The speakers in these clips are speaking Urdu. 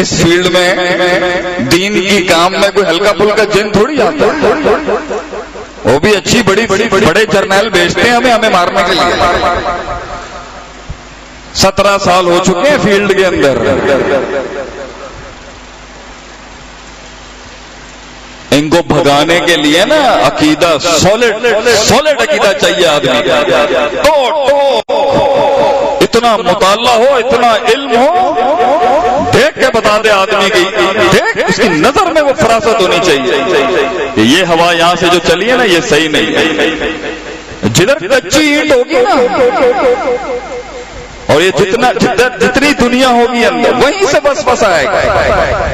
اس فیلڈ میں دین کی کام میں کوئی ہلکا پھلکا جن تھوڑی آتا ہے، وہ بھی اچھی بڑے جرنیل بھیجتے ہیں ہمیں مارنے کے لیے۔ 17 سال ہو چکے ہیں فیلڈ کے اندر، ان کو بھگانے کے لیے نا عقیدہ سولڈ عقیدہ چاہیے آدمی، اتنا مطالعہ ہو، اتنا علم ہو، دیکھ کے بتا دے آدمی کی، دیکھ اس کی نظر میں وہ فراست ہونی چاہیے کہ یہ ہوا یہاں سے جو چلی ہے نا یہ صحیح نہیں ہے۔ جدھر کچی اینٹ ہوگی نا، اور یہ جتنی دنیا ہوگی اندر، وہیں سے بس آئے گا۔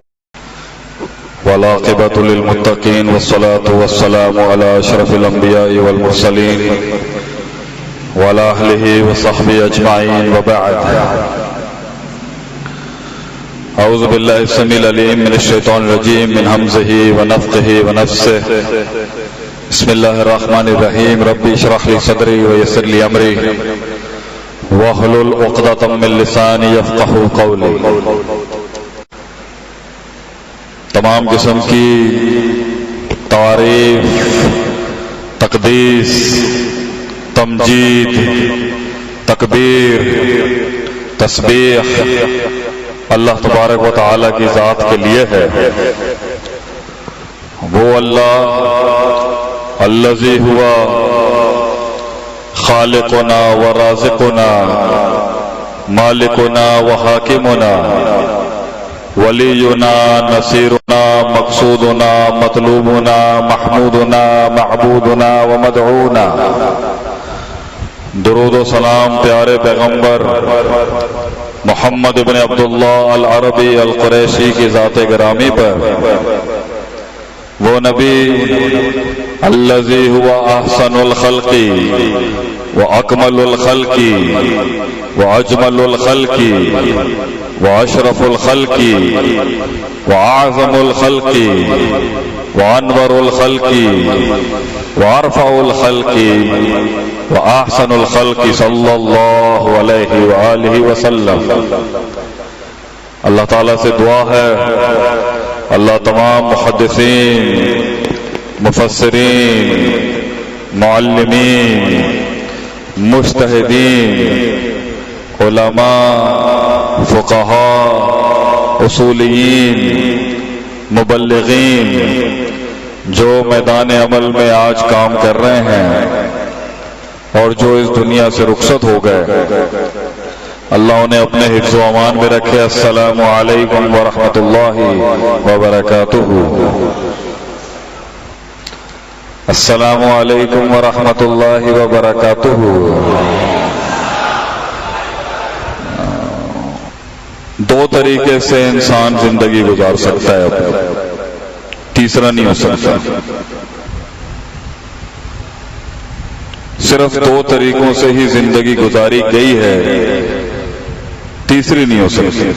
والعاقبة للمتقين والصلاة والسلام على أشرف الأنبياء والمرسلين وعلى أهله وصحبه أجمعين، وبعد. أعوذ بالله السميع العليم من الشيطان الرجيم من همزه ونفخه ونفسه. بسم الله الرحمن الرحيم. ربي اشرح لي صدري ويسر لي أمري واحلل عقدة من لساني يفقهوا قولي. تمام قسم کی تعریف، تقدیس، تمجید، تکبیر، تسبیح اللہ تبارک و تعالی کی ذات کے لیے ہے۔ وہ اللہ الذی ہوا خالقنا و رازقنا مالکنا و حاکمنا ولینا نصیرنا مقصودنا مطلوبنا محمودنا معبودنا ومدعونا۔ درود و سلام پیارے پیغمبر محمد ابن عبداللہ العربی القریشی کی ذات گرامی پر، وہ نبی الذی ہوا احسن الخلق واکمل الخلق واجمل الخلق واشرف الخلق واعظم الخلق وانور الخلق وارفع الخلق واحسن الخلق صلی اللہ علیہ وآلہ وسلم۔ اللہ تعالیٰ سے دعا ہے اللہ تمام محدثین، مفسرین، معلمین، مجتہدین، علماء، فقہاء، اصولیین، مبلغین جو میدان عمل میں آج کام کر رہے ہیں اور جو اس دنیا سے رخصت ہو گئے، اللہ انہیں اپنے حفظ و امان میں رکھے۔ السلام علیکم ورحمۃ اللہ وبرکاتہ۔ السلام علیکم ورحمۃ اللہ وبرکاتہ۔ دو طریقے سے انسان زندگی گزار سکتا ہے، تیسرا نہیں ہو سکتا۔ صرف دو طریقوں سے ہی زندگی گزاری گئی ہے، تیسری نہیں ہو سکتی۔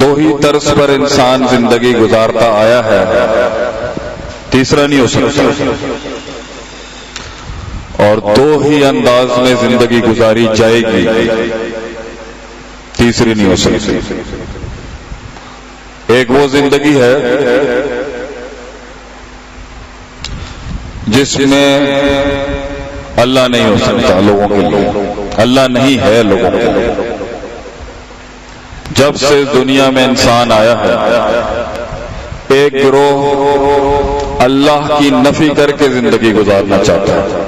دو ہی طرز پر انسان زندگی گزارتا آیا ہے، تیسرا نہیں ہو سکتا۔ اور دو ہی انداز میں زندگی گزاری جائے گی، تیسری نہیں ہو سکتی۔ ایک وہ زندگی ہے جس میں اللہ نہیں ہو سکتا لوگوں کے لیے، اللہ نہیں ہے لوگوں کے لیے۔ جب سے اس دنیا میں انسان آیا ہے، ایک گروہ اللہ کی نفی کر کے زندگی گزارنا چاہتا ہے،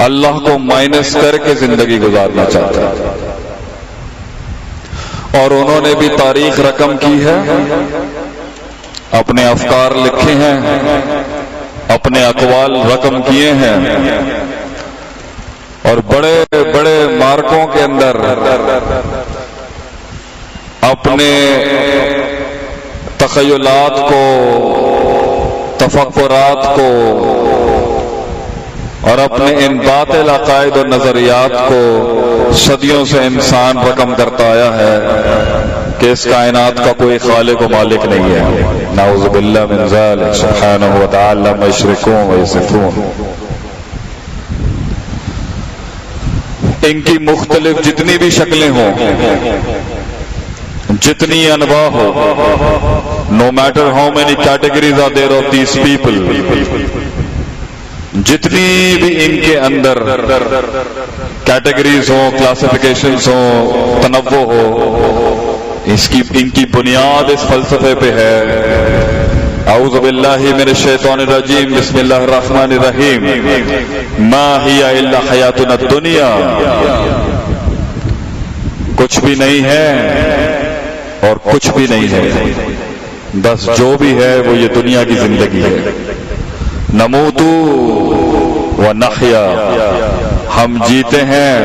اللہ کو مائنس کر کے زندگی گزارنا چاہتا ہے، اور انہوں نے بھی تاریخ رقم کی ہے، اپنے افکار لکھے ہیں، اپنے اقوال رقم کیے ہیں، اور بڑے بڑے مارکوں کے اندر اپنے تخیلات کو، تفکرات کو اور اپنے ان باطل عقائد اور نظریات کو صدیوں سے انسان رقم کرتا آیا ہے کہ اس کائنات کا کوئی خالق و مالک نہیں ہے۔ نعوذ باللہ من ذلک، سبحانہ وتعالی عما یشرکون ویصفون۔ ان کی مختلف جتنی بھی شکلیں ہوں، جتنی انواع ہو، no matter how many categories are there of these people، جتنی بھی ان کے اندر کیٹیگریز ہوں، کلاسیفیکیشنز ہوں، تنوع ہو، ان کی بنیاد اس فلسفے پہ ہے۔ اعوذ باللہ من الشیطان الرجیم، بسم اللہ الرحمن الرحیم، ما ہی الا حیاتنا الدنیا، کچھ بھی نہیں ہے اور کچھ بھی نہیں ہے، بس جو بھی ہے وہ یہ دنیا کی زندگی ہے۔ نموت و نحیا، ہم جیتے ہیں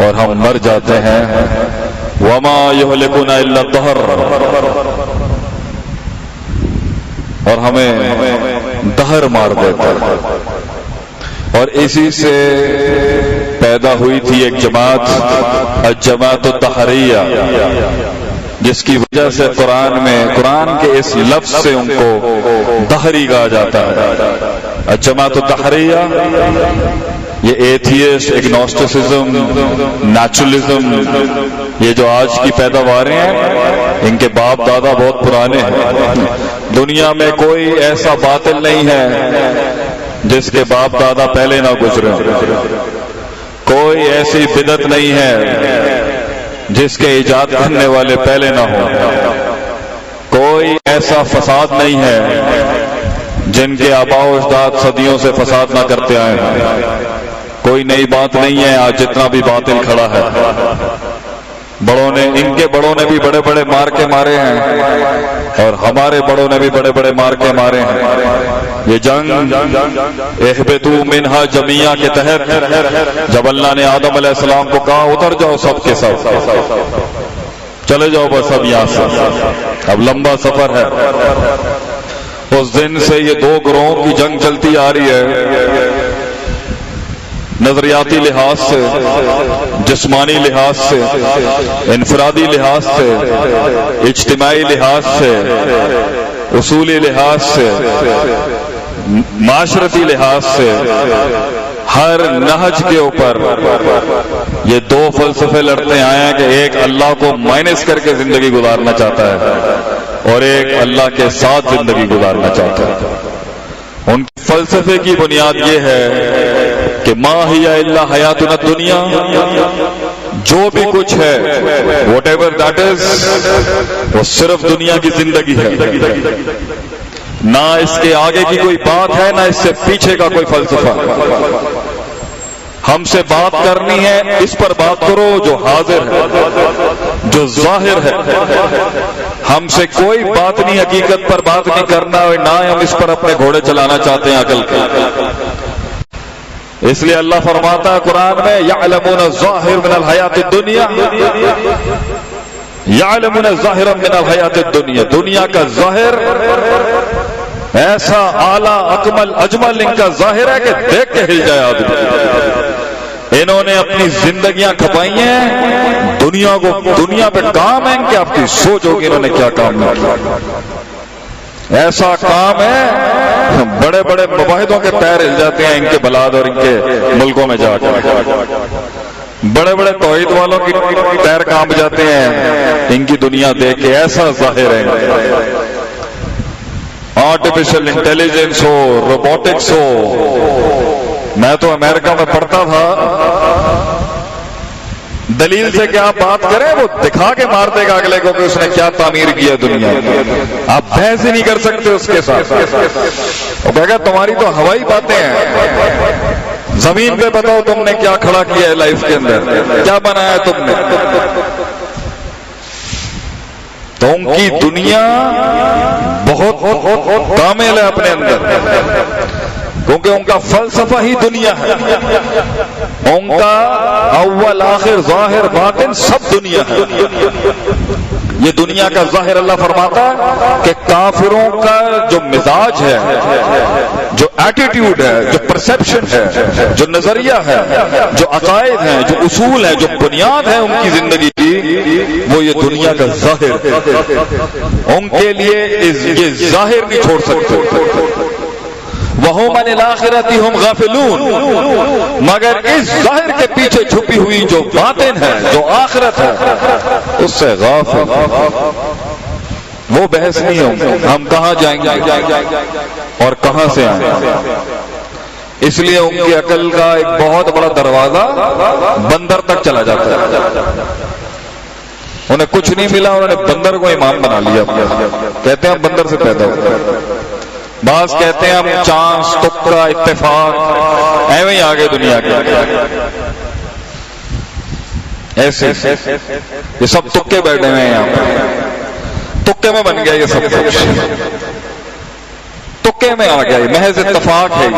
اور ہم مر جاتے ہیں۔ وما یہلکنا الا الدہر، اور ہمیں دہر مار دیتا ہے۔ اور اسی سے پیدا ہوئی تھی ایک جماعت، الجماعت الدہریہ، جس کی وجہ سے قرآن کے اس لفظ سے ان کو دہری کہا جاتا ہے۔ الجماعت الدہریہ یہ ایتھیسٹ، اگنوسٹسزم، نیچرلزم، یہ جو آج کی پیداواریں ہیں، ان کے باپ دادا بہت پرانے ہیں۔ دنیا میں کوئی ایسا باطل نہیں ہے جس کے باپ دادا پہلے نہ گزرے، کوئی ایسی بدعت نہیں ہے جس کے ایجاد کرنے والے پہلے نہ ہوں، کوئی ایسا فساد نہیں ہے جن کے آباء و اجداد صدیوں سے فساد نہ کرتے آئے ہیں، کوئی نئی بات نہیں ہے آج جتنا بھی باطل کھڑا ہے۔ ان کے بڑوں نے بھی بڑے بڑے مارکے مارے ہیں اور ہمارے بڑوں نے بھی بڑے بڑے مارکے مارے ہیں۔ یہ جنگ اہبطوا منہا جمیعا کے تحت جب اللہ نے آدم علیہ السلام کو کہا اتر جاؤ سب کے سب، چلے جاؤ بس اب یہاں سے، اب لمبا سفر ہے، اس دن سے یہ دو گروہوں کی جنگ چلتی آ رہی ہے، نظریاتی لحاظ سے، جسمانی لحاظ سے، انفرادی لحاظ سے، اجتماعی لحاظ سے، اصولی لحاظ سے، معاشرتی لحاظ سے، ہر نہج کے اوپر یہ دو فلسفے لڑتے آئے ہیں کہ ایک اللہ کو مائنس کر کے زندگی گزارنا چاہتا ہے اور ایک اللہ کے ساتھ زندگی گزارنا چاہتا ہے۔ ان کے فلسفے کی بنیاد یہ ہے کہ ما ہی الا حیاتنا الدنیا، جو بھی کچھ ہے واٹ ایور دیٹ از، وہ صرف دنیا کی زندگی ہے، نہ اس کے آگے کی کوئی بات ہے، نہ اس سے پیچھے کا کوئی فلسفہ۔ ہم سے بات کرنی ہے اس پر بات کرو جو حاضر ہے، جو ظاہر ہے۔ ہم سے کوئی بات نہیں، حقیقت پر بات نہیں کرنا، اور نہ ہم اس پر اپنے گھوڑے چلانا چاہتے ہیں عقل کے۔ اس لیے اللہ فرماتا ہے قرآن میں یعلمون الظاہر من الحیات الدنیا، یعلمون الظاہر من الحیات الدنیا، دنیا کا ظاہر ایسا اعلیٰ اکمل اجمل ان کا ظاہر ہے کہ دیکھ کے ہل جائے آدمی۔ انہوں نے اپنی زندگیاں کھپائی ہیں دنیا کو، دنیا پہ کام ہے کہ آپ کی سوچ ہوگی انہوں نے کیا کام کیا۔ ایسا کام ہے بڑے بڑے مباحثوں کے پیر ہل جاتے ہیں ان کے بلاد اور ان کے ملکوں میں جا کر، بڑے بڑے توحید والوں کی پیر کانپ جاتے ہیں ان کی دنیا دیکھ کے، ایسا ظاہر ہے۔ آرٹیفیشل انٹیلیجنس ہو، روبوٹکس ہو، میں تو امریکہ میں پڑھتا تھا، دلیل سے کیا بات کریں وہ دکھا کے مار دے گا اگلے کو کہ اس نے کیا تعمیر کیا دنیا، آپ بحث ہی نہیں کر سکتے اس کے ساتھ۔ وہ کہے گا تمہاری تو ہوائی باتیں ہیں، زمین پہ بتاؤ تم نے کیا کھڑا کیا ہے لائف کے اندر، کیا بنایا تم نے۔ تو ان کی دنیا بہت کامل ہے اپنے اندر، کیونکہ ان کا فلسفہ ہی دنیا ہے، ان کا اول آخر ظاہر باطن سب دنیا ہے۔ یہ دنیا کا ظاہر اللہ فرماتا ہے کہ کافروں کا جو مزاج ہے، جو ایٹیٹیوڈ ہے، جو پرسیپشن ہے، جو نظریہ ہے، جو عقائد ہیں، جو اصول ہے، جو بنیاد ہے ان کی زندگی کی، وہ یہ دنیا کا ظاہر ہے۔ ان کے لیے یہ ظاہر نہیں چھوڑ سکتے، وَهُمْ عَنِ الْآخِرَةِ هُمْ غَافِلُونَ، مگر اس ظاہر کے پیچھے چھپی ہوئی جو باطن ہے، جو آخرت ہے، اس سے غافل، وہ بحث نہیں ہوگی ہم کہاں جائیں گے اور کہاں سے آئیں گے۔ اس لیے ان کی عقل کا ایک بہت بڑا دروازہ بندر تک چلا جاتا ہے۔ انہیں کچھ نہیں ملا، انہوں نے بندر کو امام بنا لیا۔ کہتے ہیں ہم بندر سے پیدا ہوئے، بعض کہتے ہیں ہم چانس، تکا، اتفاق، ایویں ہی آگے دنیا کے ایسے یہ سب تکے بیٹھے ہوئے ہیں، یہاں پر تکے میں بن گیا یہ سب کچھ، تکے میں آ گیا، یہ محض اتفاق ہے۔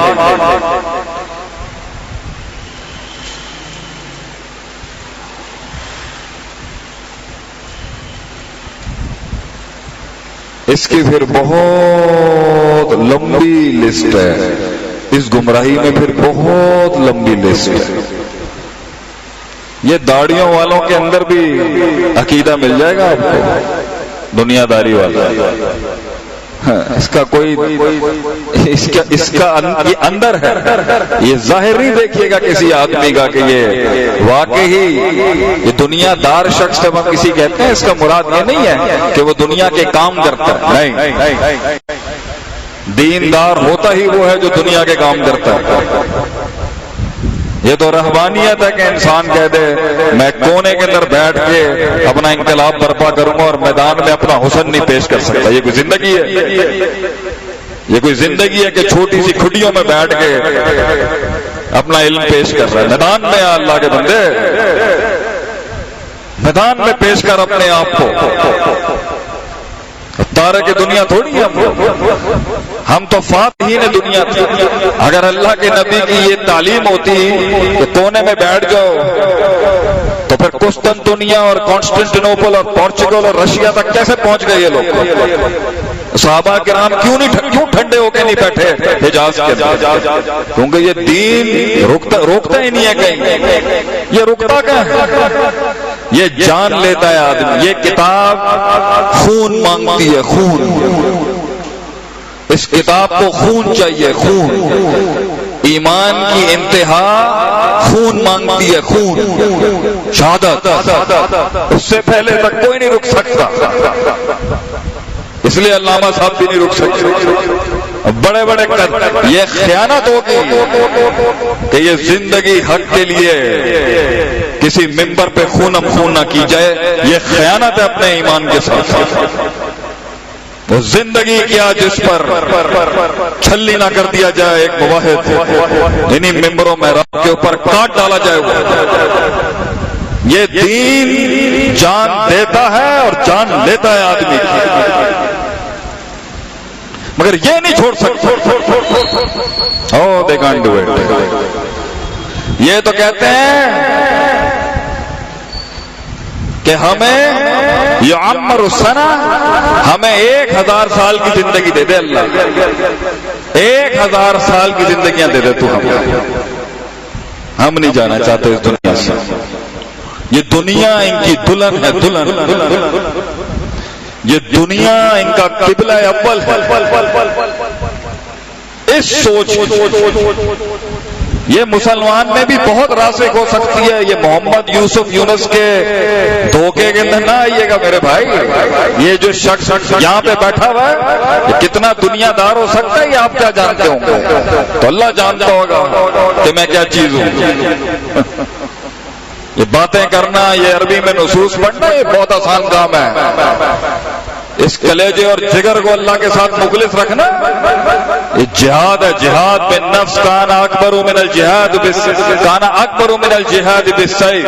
اس کی پھر بہت لمبی لسٹ ہے، اس گمراہی میں پھر بہت لمبی لسٹ ہے۔ یہ داڑیوں والوں کے اندر بھی عقیدہ مل جائے گا آپ کو، دنیا داری والا، اس کا کوئی اس کا یہ اندر ہے، یہ ظاہر نہیں دیکھیے گا کسی آدمی کا کہ یہ واقعی یہ دنیا دار شخص جب ہم کسی کہتے ہیں، اس کا مراد یہ نہیں ہے کہ وہ دنیا کے کام کرتا ہے، نہیں، دیندار ہوتا ہی وہ ہے جو دنیا کے کام کرتا ہے۔ یہ تو رہبانیت ہے کہ انسان کہہ دے میں کونے کے اندر بیٹھ کے اپنا انقلاب برپا کروں گا اور میدان میں اپنا حسن نہیں پیش کر سکتا۔ یہ کوئی زندگی ہے؟ یہ کوئی زندگی ہے کہ چھوٹی سی کھڈیوں میں بیٹھ کے اپنا علم پیش کر رہا ہے؟ میدان میں اللہ کے بندے، میدان میں پیش کر اپنے آپ کو، تارے کی دنیا تھوڑی ہے، ہم تو فاتحین دنیا تھے۔ اگر اللہ کے نبی کی یہ تعلیم ہوتی کہ کونے میں بیٹھ جاؤ، تو پھر قسطنطنیہ اور کانسٹینٹینوپل اور پورچگل اور رشیا تک کیسے پہنچ گئے یہ لوگ؟ صحابہ کرام کیوں ٹھنڈے ہو کے نہیں بیٹھے حجاز کے اندر؟ کیونکہ یہ دین روکتا ہی نہیں ہے کہیں، یہ رکتا کہاں ہے؟ یہ جان لیتا ہے آدمی۔ یہ کتاب خون مانگتی ہے، خون، اس کتاب کو خون چاہیے، خون، ایمان کی انتہا خون مانگتی ہے، خون، شہادت، اس سے پہلے تک کوئی نہیں رک سکتا۔ اس لیے علامہ صاحب بھی نہیں رک سکتے، بڑے بڑے یہ خیانت ہوگی کہ یہ زندگی حق کے لیے کسی ممبر پہ خونم خون نہ کی جائے، یہ خیانت ہے اپنے ایمان کے ساتھ۔ وہ زندگی کیا جس پر چھلی نہ کر دیا جائے ایک موحد، انہیں ممبروں میں رب کے اوپر کاٹ ڈالا جائے گا۔ یہ دین جان دیتا ہے اور جان لیتا ہے آدمی کی، مگر یہ نہیں چھوڑ سکتا۔ او دے کانٹ ڈو اٹ۔ یہ تو کہتے ہیں کہ ہمیں یعمر السنہ، ہمیں 1000 سال کی زندگی دے دے اللہ، 1000 سال کی زندگیاں دے دے تو ہم نہیں جانا چاہتے اس دنیا سے۔ یہ دنیا ان کی دلہن ہے، دلہن، یہ دنیا ان کا قبلہ اول ہے۔ اس سوچ یہ مسلمان میں بھی بہت راسخ ہو سکتی ہے۔ یہ محمد یوسف یونس کے دھوکے کے اندر نہ آئیے گا میرے بھائی۔ یہ جو شخص یہاں پہ بیٹھا ہوا ہے یہ کتنا دنیا دار ہو سکتا ہے، یہ آپ کیا جانتے ہوں گے؟ تو اللہ جانتا ہوگا کہ میں کیا چیز ہوں۔ یہ باتیں کرنا، یہ عربی میں نصوص پڑھنا، یہ بہت آسان کام ہے۔ اس کلیجے اور جگر کو اللہ کے ساتھ مخلص رکھنا یہ جہاد ہے۔ جہاد بن نفس کان اکبر من الجہاد کان اکبر من الجہاد بالسیف۔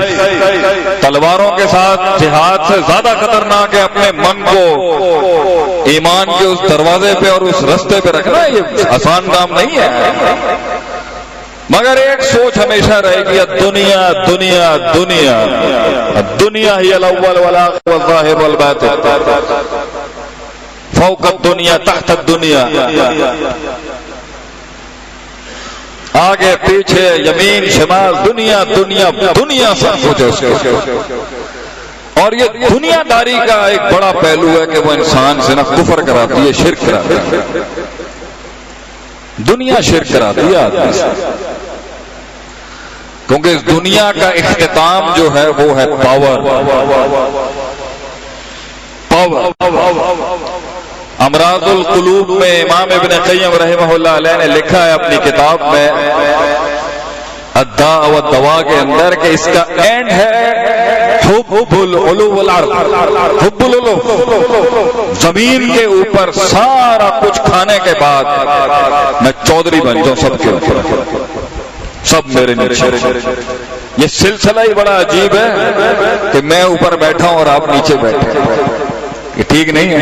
تلواروں کے ساتھ جہاد سے زیادہ خطرناک ہے اپنے من کو ایمان کے اس دروازے پہ اور اس رستے پہ رکھنا۔ یہ آسان کام نہیں ہے، مگر ایک سوچ ہمیشہ رہے گی، دنیا دنیا دنیا، دنیا ہی الاول والآخر والظاہر والباطن، فوق الدنیا تحت الدنیا، آگے پیچھے یمین شمال، دنیا دنیا دنیا سب کچھ اس کو۔ اور یہ دنیا داری کا ایک بڑا پہلو ہے کہ وہ انسان سے نہ کفر کراتی ہے، شرک کراتی ہے۔ دنیا شرک کراتی ہے آدمی سے، کیونکہ اس دنیا کا اختتام جو ہے وہ ہے پاور۔ امراض القلوب میں امام ابن قیم رحمہ اللہ علیہ نے لکھا ہے اپنی کتاب میں الداء والدواء کے اندر کہ اس کا اینڈ ہے حب العلو والارض، حب العلو، زمین کے اوپر سارا کچھ کھانے کے بعد میں چودھری بن جاؤں سب کے اوپر، سب میرے نیچے۔ یہ سلسلہ ہی بڑا عجیب ہے کہ میں اوپر بیٹھا ہوں اور آپ نیچے بیٹھے، یہ ٹھیک نہیں ہے۔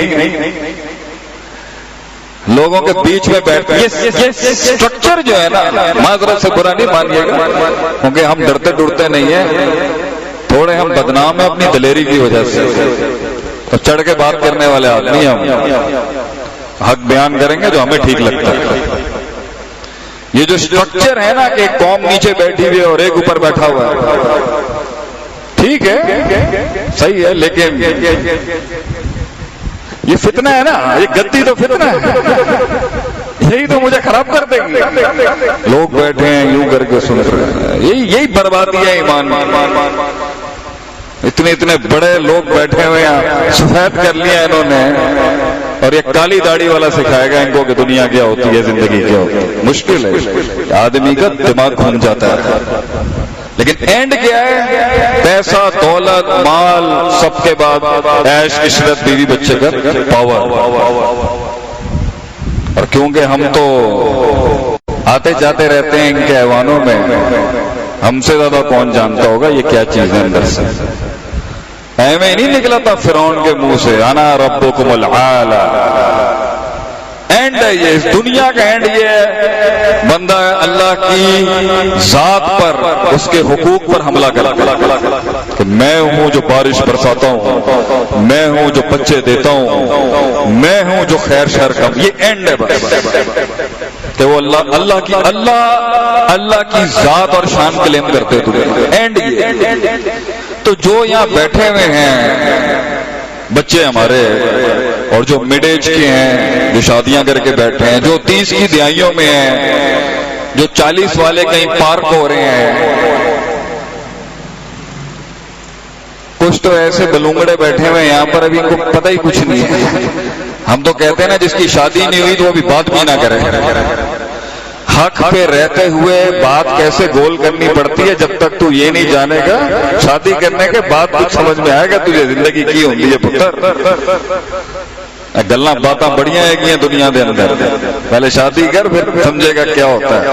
لوگوں کے بیچ میں بیٹھ یہ سٹرکچر جو ہے نا، معذرت سے برا نہیں مانیے گا کیونکہ ہم ڈرتے ڈرتے نہیں ہیں، تھوڑے ہم بدنام ہیں اپنی دلیری کی وجہ سے، تو چڑھ کے بات کرنے والے آدمی ہم حق بیان کریں گے جو ہمیں ٹھیک لگتا ہے۔ یہ جو سٹرکچر ہے نا کہ ایک قوم نیچے بیٹھی ہوئی ہے اور ایک اوپر بیٹھا ہوا ہے، ٹھیک ہے صحیح ہے، لیکن یہ فتنہ ہے نا، یہ گدی تو فتنہ ہے، یہی تو مجھے خراب کر دے گی۔ لوگ بیٹھے ہیں یوں کر کے سن رہے ہیں، یہی بربادی ہے ایمان میں۔ اتنے بڑے لوگ بیٹھے ہوئے ہیں، سفید کر لیا انہوں نے، اور یہ کالی داڑھی والا سکھائے گا ان کو کہ دنیا کیا ہوتی ہے، زندگی کیا ہوتی ہے۔ مشکل ہے، آدمی کا دماغ گھوم جاتا ہے۔ لیکن اینڈ کیا ہے؟ پیسہ، دولت، مال، سب کے بعد عیش عشرت، بیوی بچے کا پاور۔ اور کیونکہ ہم تو آتے جاتے رہتے ہیں ان کے ایوانوں میں، ہم سے زیادہ کون جانتا ہوگا یہ کیا چیز ہے اندر سے۔ ایویں نہیں نکلا تھا فرعون کے منہ سے انا ربکم الاعلی۔ اینڈ ہے یہ، اس دنیا کا اینڈ یہ ہے بندہ اللہ کی ذات پر، اس کے حقوق پر حملہ کرتا کہ میں ہوں جو بارش برساتا ہوں، میں ہوں جو بچے دیتا ہوں، میں ہوں جو خیر شر کا، یہ اینڈ ہے بس کہ وہ اللہ کی ذات اور شان کلیم کرتے تمہیں، اینڈ یہ۔ تو جو یہاں بیٹھے ہوئے ہیں بچے ہمارے، اور جو مڈ ایج کے ہیں، جو شادیاں کر کے بیٹھے ہیں، جو 30 کی دہائیوں میں ہیں، جو 40 والے کہیں پارک ہو رہے ہیں، کچھ تو ایسے بلونگڑے بیٹھے ہوئے یہاں پر ابھی ان کو پتہ ہی کچھ نہیں ہے۔ ہم تو کہتے ہیں نا جس کی شادی نہیں ہوئی تو وہ ابھی بات بھی نہ کرے۔ حق پہ رہتے ہوئے بات کیسے گول کرنی پڑتی ہے جب تک تو یہ نہیں جانے گا، شادی کرنے کے بعد کچھ سمجھ میں آئے گا تجھے زندگی کی ہوتی ہے پتر۔ گلاں باتاں بڑیاں ہیں دنیا دے اندر، پہلے شادی کر پھر سمجھے گا کیا ہوتا ہے۔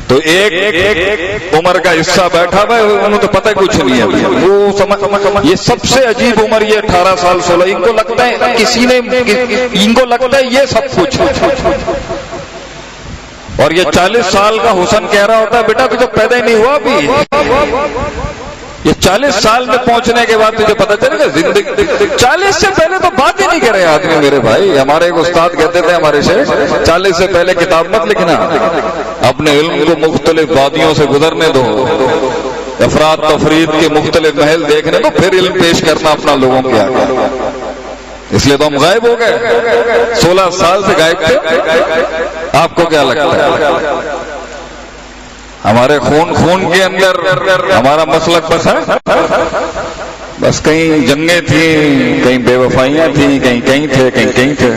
تو ایک عمر کا حصہ بیٹھا ہوا ہے، انہوں تو پتہ کچھ نہیں ہے، وہ یہ سب سے عجیب عمر یہ 18 سال 16، ان کو لگتا ہے کسی نے، ان کو لگتا ہے یہ سب کچھ، اور یہ 40 سال کا حسن کہہ رہا ہوتا ہے بیٹا تو جب پیدا ہی نہیں ہوا ابھی، یہ 40 سال میں پہنچنے کے بعد تجھے پتہ چلے گا زندگی۔ 40 سے پہلے تو بات ہی نہیں کرے آدمی میرے بھائی۔ ہمارے ایک استاد کہتے تھے ہمارے شیخ، 40 سے پہلے کتاب مت لکھنا، اپنے علم کو مختلف وادیوں سے گزرنے دو، افراد تفرید کے مختلف محل دیکھنے دو، پھر علم پیش کرنا اپنا لوگوں کے آگے۔ اس لیے تو ہم غائب ہو گئے، 16 سال سے غائب تھے۔ آپ کو کیا لگتا ہے؟ ہمارے خون کے اندر ہمارا مسلک بس ہے، بس کہیں جنگیں تھیں، کہیں بے وفائیاں تھیں، کہیں تھے، کہیں تھے۔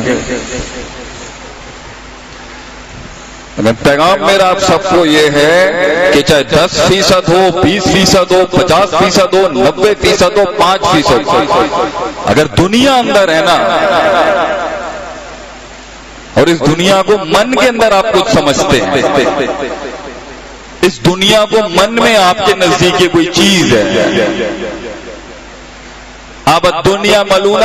پیغام میرا آپ سب کو یہ ہے کہ چاہے 10% ہو، 20% ہو، 50% ہو، 90% ہو، 5% ہو، اگر دنیا اندر ہے نا، اور اس دنیا کو من کے اندر آپ کچھ سمجھتے ہیں، اس دنیا کو من میں آپ کے نزدیک یہ کوئی چیز ہے، آپ دنیا ملون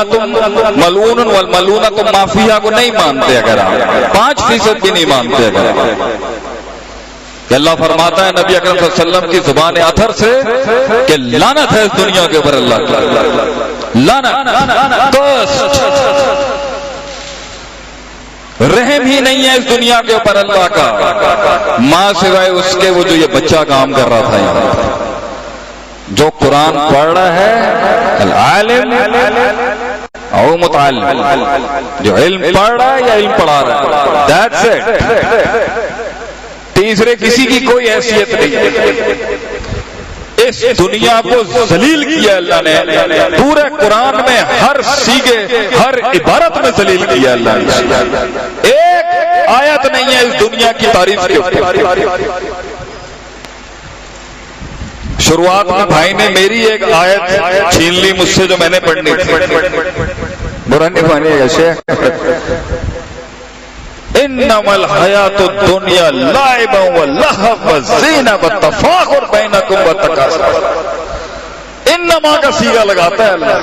والملونۃ ما فیہا کو نہیں مانتے، اگر آپ 5% بھی نہیں مانتے، اگر کہ اللہ فرماتا ہے نبی اکرم صلی اللہ علیہ وسلم کی زبان اطہر سے کہ لعنت ہے اس دنیا کے اوپر، اللہ کی لعنت، رحم ہی نہیں ہے اس دنیا کے اوپر اللہ کا، ماں سوائے اس کے وہ جو یہ بچہ کام کر رہا تھا یہاں، جو قرآن پڑھ رہا ہے العالم او متعلم، جو علم پڑھ رہا ہے یا علم پڑھا رہا ہے، دیٹس اٹ۔ تیسرے کسی کی کوئی حیثیت نہیں۔ اس دنیا کو ذلیل کیا اللہ نے، پورے قرآن میں ہر سیغے ہر عبارت میں ذلیل کیا اللہ نے۔ ایک آیت نہیں ہے اس دنیا کی تعریف کے اوپر۔ شروعات میں بھائی نے میری ایک آیت چھین لی مجھ سے جو میں نے پڑھنی تھی، برا نہیں مانیے گا شیخ۔ انما الحیات الدنیا لعب ولہو وزینہ وتفاخر بینکم وتکاثر۔ انما کا صیغہ لگاتا ہے اللہ،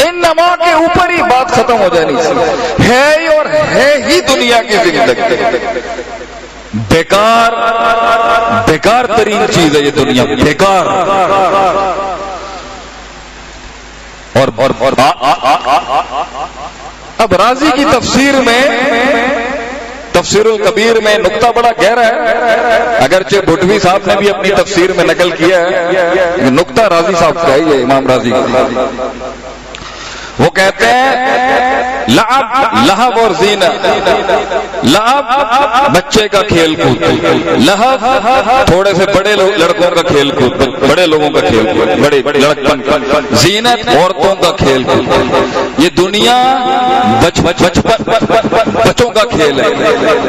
انما کے اوپر ہی بات ختم ہو جانی چاہیے۔ ہے ہی اور ہے ہی دنیا کی زندگی بیکار، بیکار ترین چیز ہے یہ دنیا، بیکار۔ اور اب رازی کی تفسیر میں، تفسیر الکبیر میں نقطہ بڑا گہرا ہے، اگرچہ بھٹوی صاحب نے بھی اپنی تفسیر میں نقل کیا ہے، نقطہ رازی صاحب کا ہی ہے، امام رازی کا۔ وہ کہتے ہیں لعب، لہب اور زینہ۔ لعب بچے کا کھیل کود، لہب تھوڑے سے بڑے لڑکوں کا کھیل کود، بڑے لوگوں کا کھیل کود، بڑے لڑکپن کا، زینت عورتوں کا کھیل کود۔ یہ دنیا بچوں کا کھیل ہے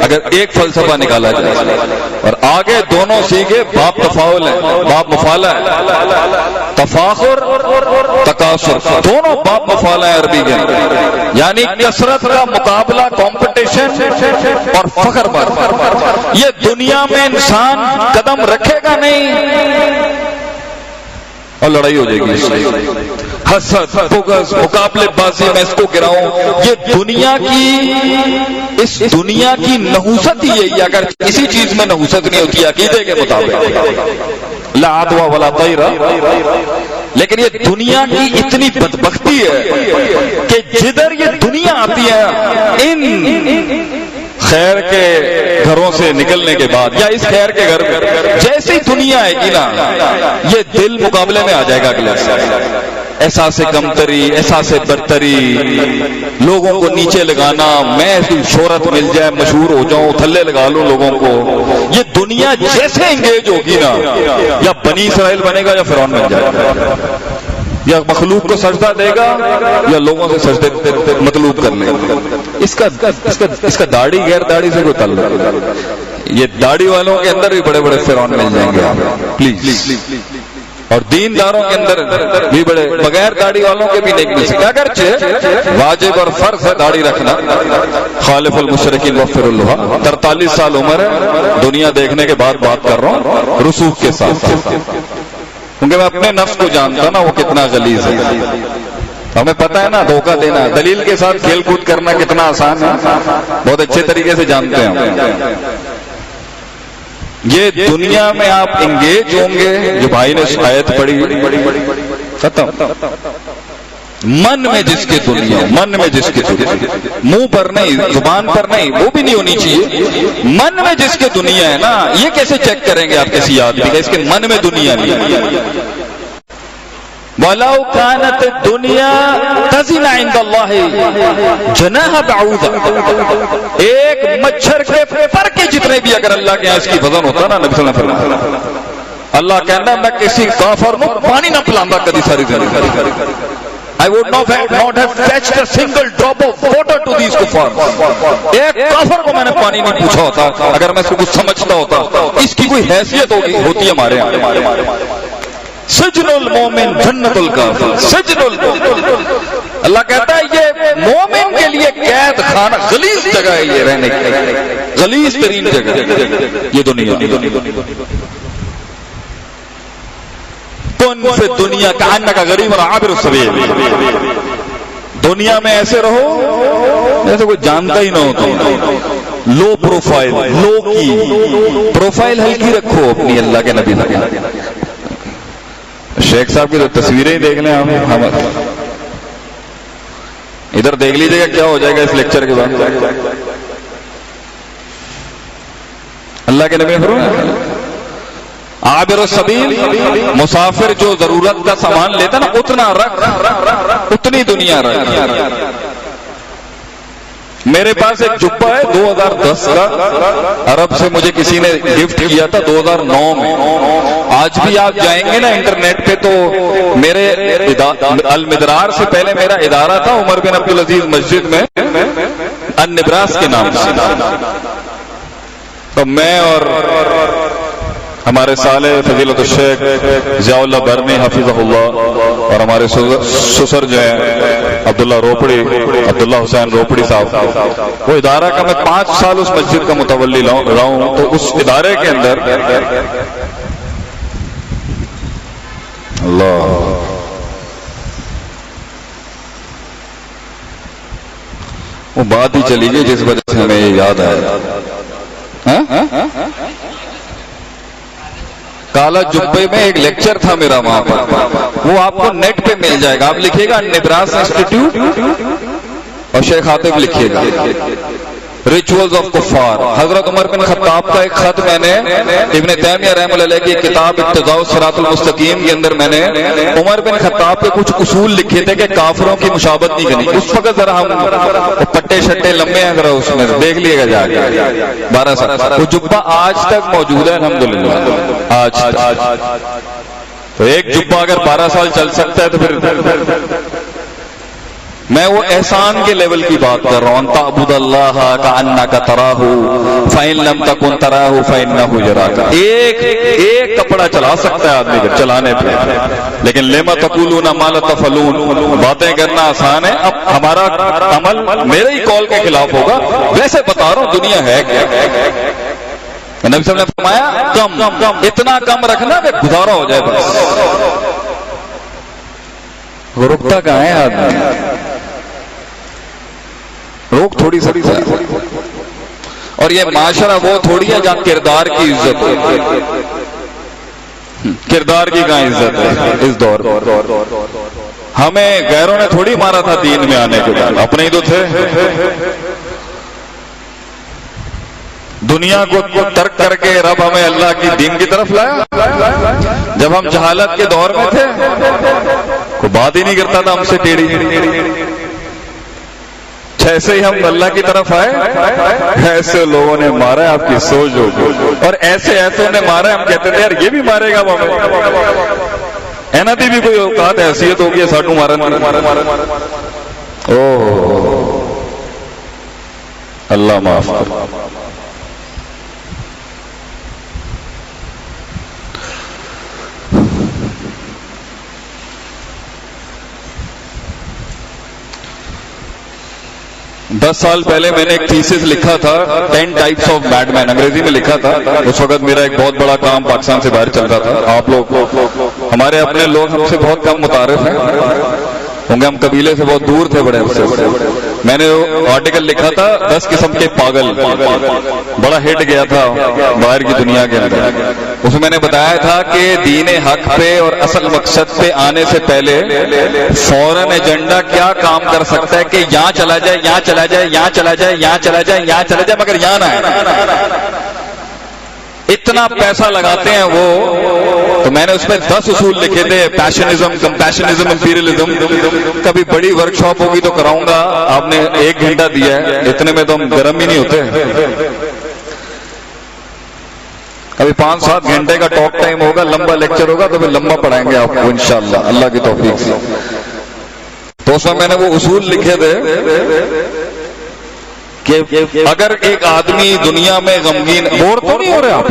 اگر ایک فلسفہ نکالا جائے، اور آگے دونوں سیکھے باپ تفاعل ہے، باپ مفالہ ہے، تفاخر تکاثر، دونوں باپ مفالہ ہے عربی کے، یعنی کثرت کا مقابلہ، کمپٹیشن اور فخر پر۔ یہ دنیا میں انسان قدم رکھے گا نہیں اور لڑائی ہو جائے گی، حسد، بغض، مقابلے بازی، میں اس کو گراؤں۔ یہ دنیا کی، اس دنیا کی نحوست ہی یہی، اگر کسی چیز میں نحوست نہیں ہوتی عقیدے کے مطابق، لا عدوى ولا طیرہ، لیکن یہ دنیا کی اتنی بدبختی ہے کہ جدھر یہ دنیا آتی ہے، ان خیر کے گھروں سے نکلنے کے بعد یا اس خیر کے گھر میں جیسے ہی دنیا آئے گی نا، یہ دل مقابلے میں آ جائے گا اگلے سے۔ احساس کمتری، احساس برتری، لوگوں کو نیچے لگانا، میں شہرت مل جائے، مشہور ہو جاؤں، تھلے لگا لوں لوگوں کو۔ یہ دنیا جیسے انگیج ہوگی نا، یا بنی اسرائیل بنے گا یا فرعون بن جائے گا، یا مخلوق کو سجدہ دے گا یا لوگوں سے سجدے مطلوب کر لے گا۔ اس کا داڑھی غیر داڑھی سے کوئی تعلق نہیں۔ یہ داڑھی والوں کے اندر بھی بڑے بڑے فرعون مل جائیں گے آپ پلیز، اور دین داروں کے اندر بھی بڑے، بغیر داڑھی والوں کے بھی نیک مل سکتے۔ اگرچہ واجب اور فرض ہے داڑھی رکھنا، خالف المشرکین وغفر اللہ۔ 43 سال عمر ہے، دنیا دیکھنے کے بعد بات کر رہا ہوں رسوخ کے ساتھ، کیونکہ میں اپنے نفس کو جانتا ہوں نا وہ کتنا غلیظ ہے۔ ہمیں پتہ ہے نا دھوکہ دینا، دلیل کے ساتھ کھیل کود کرنا کتنا آسان ہے، بہت اچھے طریقے سے جانتے ہیں ہم۔ یہ دنیا میں آپ انگیج ہوں گے، جو بھائی نے آیت پڑھی، ختم۔ من میں جس کے دنیا، من میں جس کے دنیا، منہ پر نہیں، زبان پر نہیں، وہ بھی نہیں ہونی چاہیے، من میں جس کے دنیا ہے نا، یہ کیسے چیک کریں گے آپ کسی آدمی کا اس کے من میں دنیا نہیں؟ وَلَوْ كَانَتِ الدُّنْيَا تَزِنَ عِنْدَ اللَّهِ جَنَاحَ بَعُوضَةٍ، ایک مچھر کے پر کے جتنے بھی اگر اللہ کے یہاں اس کی وزن ہوتا نا، نبی صلی اللہ علیہ وسلم، اللہ کہنا میں کسی کافر کو پانی نہ پلاندہ کبھی ساری زندگی، I would not have fetched a single drop of water to these kuffar۔ ایک کافر کو میں نے پانی نہیں پوچھا ہوتا اگر میں اس کو کچھ سمجھتا ہوتا، اس کی کوئی حیثیت ہوتی ہے ہمارے یہاں۔ سجن المومن جنت الکافر، سجن المومن، اللہ کہتا ہے یہ مومن کے لیے قید خانہ، غلیظ جگہ ہے یہ رہنے کی، غلیظ ترین جگہ یہ دنیا۔ کن فی دنیا کأنک غریب عابر السبیل، دنیا میں ایسے رہو جیسے کوئی جانتا ہی نہ ہو تم، لو پروفائل، لو کی پروفائل ہلکی رکھو اپنی اللہ کے نبی سے۔ شیخ صاحب کی تو تصویریں ہی دیکھ لیں آپ، ادھر دیکھ لیجیے گا کیا ہو جائے گا اس لیکچر کے بعد۔ اللہ کے نبی فرمایا عابر السبیل مسافر جو ضرورت کا سامان لیتا نا اتنا رکھ، اتنی دنیا رکھ۔ میرے پاس ایک جبہ ہے 2010 کا، عرب سے مجھے کسی نے گفٹ کیا تھا 2009 میں۔ آج بھی آپ جائیں گے نا انٹرنیٹ پہ تو میرے المدرار سے پہلے میرا ادارہ تھا عمر بن عبدالعزیز مسجد میں النبراس کے نام سے، تو میں اور ہمارے صالح فضیلت الشیخ ضیاء اللہ برنی حفظہ اللہ اور ہمارے سسر جو ہیں عبداللہ روپڑی، عبداللہ حسین روپڑی صاحب، وہ ادارہ کا میں 5 سال اس مسجد کا متولی رہا ہوں، تو اس ادارے کے اندر اللہ وہ بات ہی چلی گئی جس وجہ سے ہمیں یہ یاد آیا۔ کالا جبے میں ایک لیکچر تھا میرا وہاں پر، وہ آپ کو نیٹ پہ مل جائے گا، آپ لکھیے گا نبراس انسٹیٹیوٹ اور شیخ عاطف لکھیے گا، ریچولز آف کفار۔ حضرت عمر بن خطاب کا ایک خط میں نے ابن تیمیہ رحمہ اللہ علیہ کی کتاب اقتضاء الصراط المستقیم کے اندر میں نے عمر بن خطاب کے کچھ اصول لکھے تھے کہ کافروں کی مشابہت نہیں کرنی۔ اس وقت ذرا ہم پٹے شٹے لمبے ہیں، ذرا اس میں دیکھ لیے گا جا کے 12 سال، وہ جبہ آج تک موجود ہے الحمدللہ آج تک۔ تو ایک جبہ اگر 12 سال چل سکتا ہے تو پھر میں وہ احسان کے لیول کی بات کر رہا ہوں، تعبد اللہ کأنک تراہ فإن لم تکن تراہ فإنہ یراک۔ ایک کپڑا چلا سکتا ہے آدمی کو چلانے پہ، لیکن لما تقولون ما لا تفعلون، باتیں کرنا آسان ہے، اب ہمارا عمل میرے ہی قول کے خلاف ہوگا۔ ویسے بتا رہا ہوں دنیا ہے کیا، نبی صلی اللہ علیہ وسلم نے فرمایا کم، اتنا کم رکھنا کہ گزارا ہو جائے بس۔ وہ رکتا کہاں ہے آدمی، روک تھوڑی سکتی ہے، اور یہ معاشرہ وہ تھوڑی ہے جہاں کردار کی عزت ہے، کردار کی کہاں عزت ہے اس دور میں۔ ہمیں غیروں نے تھوڑی مارا تھا دین میں آنے کے بعد، اپنے ہی تو تھے۔ دنیا کو ترک کر کے رب ہمیں اللہ کی دین کی طرف لایا۔ جب ہم جہالت کے دور میں تھے کوئی بات ہی نہیں کرتا تھا ہم سے ٹیڑھی، ایسے ہی ہم اللہ کی طرف آئے، ایسے لوگوں نے مارا ہے، آپ کی سوچ ہو، اور ایسے نے مارا ہے، ہم کہتے تھے یار یہ بھی مارے گا وہ اینا دی بھی کوئی اوقات حیثیت ہوگی ساڈو مارن۔ اوہ اللہ معاف کر۔ دس سال پہلے میں نے ایک تھیسس لکھا تھا 10 ٹائپس آف بیڈ مین، انگریزی میں لکھا تھا۔ اس وقت میرا ایک بہت بڑا کام پاکستان سے باہر چل رہا تھا، آپ لوگ ہمارے اپنے لوگ ہم سے بہت کم متعارف ہیں کیونکہ ہم قبیلے سے بہت دور تھے بڑے عرصے سے۔ میں نے آرٹیکل لکھا تھا 10 قسم کے پاگل، بڑا ہٹ گیا تھا باہر کی دنیا کے اندر۔ اس میں نے بتایا تھا کہ دین حق پہ اور اصل مقصد پہ آنے سے پہلے فوراً ایجنڈا کیا کام کر سکتا ہے کہ یہاں چلا جائے، یہاں چلا جائے، یہاں چلا جائے، یہاں چلا جائے، یہاں چلا جائے، مگر یہاں نہ ہے۔ اتنا پیسہ لگاتے ہیں وہ، تو میں نے اس میں 10 اصول لکھے تھے، پیشنزم، کمپیشنزم، امپیریلزم۔ کبھی بڑی ورکشاپ ہوگی تو کراؤں گا، آپ نے 1 گھنٹہ دیا ہے، اتنے میں تو ہم گرم ہی نہیں ہوتے۔ کبھی 5-7 گھنٹے کا ٹاک ٹائم ہوگا، لمبا لیکچر ہوگا تو پھر لمبا پڑھائیں گے آپ کو انشاءاللہ اللہ کی توفیق سے۔ تو اس میں نے وہ اصول لکھے تھے کہ اگر ایک آدمی دنیا میں غمگین، بور تو نہیں ہو رہے آپ؟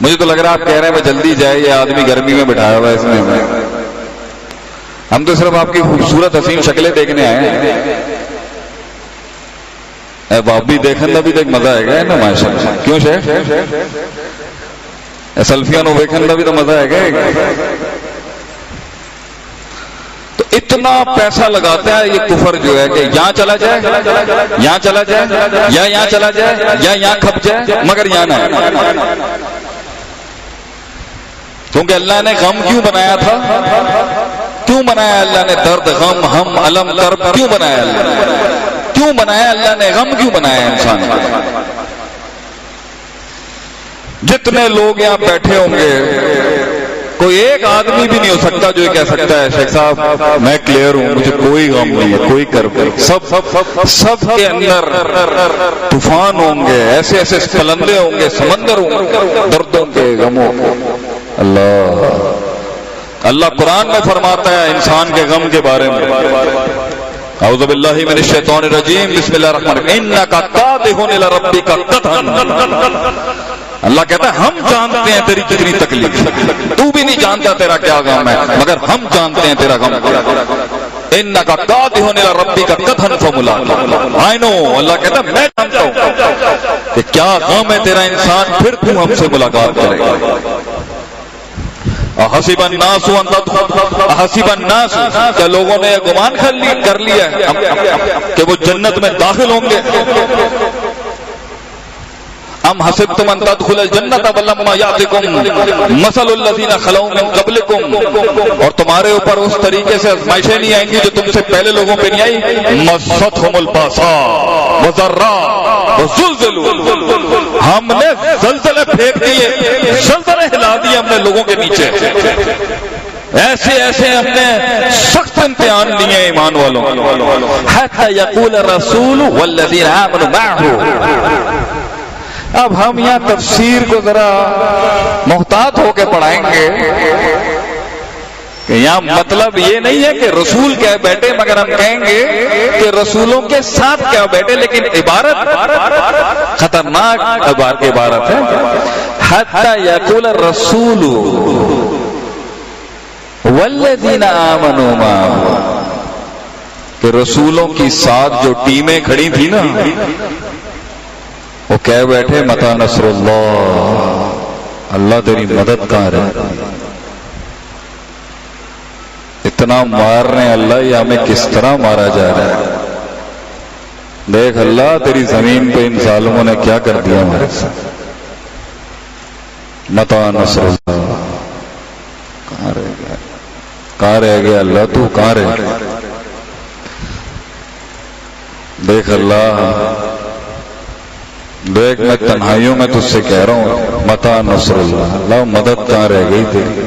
مجھے تو لگ رہا ہے آپ کہہ رہے ہیں میں جلدی جائے، یہ آدمی گرمی میں بٹھایا ہوا ہے اس میں، ہم تو صرف آپ کی خوبصورت حسین شکلیں دیکھنے آئے ہیں۔ اے باپ بھی دیکھن دا بھی تو ایک مزہ آئے گا نا ماشاءاللہ، کیوں شیخ؟ سیلفیاں نو ویکھن دا بھی تو مزہ آئے گا۔ تو اتنا پیسہ لگاتا ہے یہ کفر جو ہے کہ یہاں چلا جائے، یہاں چلا جائے، یا یہاں چلا جائے، یا یہاں کھپ جائے، مگر یہاں نہ۔ کیونکہ اللہ نے غم کیوں بنایا تھا؟ کیوں بنایا اللہ نے درد، غم، ہم، علم، کرب کیوں بنایا اللہ نے؟ کیوں بنایا اللہ نے غم کیوں بنایا انسان؟ جتنے لوگ یہاں بیٹھے ہوں گے کوئی ایک آدمی بھی نہیں ہو سکتا جو یہ کہہ سکتا ہے شیخ صاحب میں کلیئر ہوں، مجھے کوئی غم نہیں ہے، کوئی کرب نہیں۔ سب کے اندر طوفان ہوں گے، ایسے ایسے پلندے ہوں گے، سمندر ہوں گے دردوں کے، غموں کے۔ اللہ قرآن میں فرماتا ہے انسان کے غم کے بارے میں، اعوذ باللہ من الشیطان الرجیم، بسم اللہ الرحمن الرحیم، انک کادح الی ربک کدحا۔ اللہ کہتا ہے ہم جانتے ہیں تیری کتنی تکلیف، تو بھی نہیں جانتا تیرا کیا غم ہے، مگر ہم جانتے ہیں تیرا غم۔ انک کادح الی ربک کدحا فملاقیہ، آئی نو، اللہ کہتا ہے میں جانتا ہوں کہ کیا غم ہے تیرا انسان، پھر تو ہم سے ملاقات کرے گا۔ احسب الناس ان تدخلوا، احسب الناس، کیا لوگوں نے گمان کر لیا ہے کہ وہ جنت میں داخل ہوں گے؟ ام حسبتم ان تدخلوا الجنۃ ولما یاتکم مثل الذین خلوا من قبلکم، اور تمہارے اوپر اس طریقے سے آزمائشیں نہیں آئیں گی جو تم سے پہلے لوگوں پہ نہیں آئی۔ مستهم الباساء والضراء وزلزلوا، ہم نے زلزلے پھینک دیے، زلزلے ہلا دیے ہم نے لوگوں کے نیچے، ایسے ایسے ہم نے سخت امتحان لیے ایمان والوں، حتی یقول الرسول والذین آمنوا معه۔ اب ہم یہاں تفسیر کو ذرا محتاط ہو کے پڑھائیں گے کہ یہاں مطلب یہ نہیں ہے کہ رسول کیا بیٹھے، مگر ہم کہیں گے کہ رسولوں کے ساتھ کیا بیٹھے، لیکن عبارت خطرناک عبارت ہے، حتی یقول الرسول والذین آمنوا معه، کہ رسولوں کی ساتھ جو ٹیمیں کھڑی تھی نا وہ کہہ بیٹھے متی نصر اللہ، اللہ تیری مدد کہاں رہے، اتنا مار رہے ہیں اللہ، یہ ہمیں کس طرح مارا جا رہا ہے، دیکھ اللہ تیری زمین پہ ان ظالموں نے کیا کر دیا ہمارے ساتھ، متی نصر اللہ، کہاں رہ گیا، کہاں رہ گیا اللہ، تو کہاں رہ گیا، دیکھ اللہ، دیکھ میں تنہائیوں میں تجھ سے کہہ رہا ہوں متی نصر اللہ، اللہ مدد کہاں رہ گئی تیری،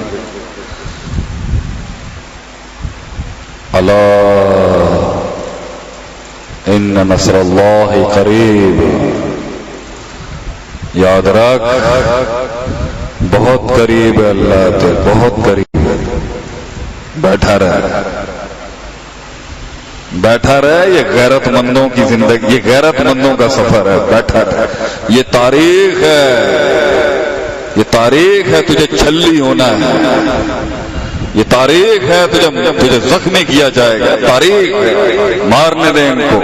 اللہ ان نصر اللہ قریب، یاد رکھ بہت قریب ہے اللہ تے، بہت قریب ہے، بیٹھا رہ، بیٹھا رہے، یہ غیرت مندوں کی زندگی، یہ غیرت مندوں کا سفر ہے، بیٹھا رہے، یہ تاریخ ہے، یہ تاریخ ہے، تجھے چھلی ہونا ہے، یہ تاریخ ہے، تجھے زخمی کیا جائے گا، تاریخ ہے، مارنے دیں ان کو،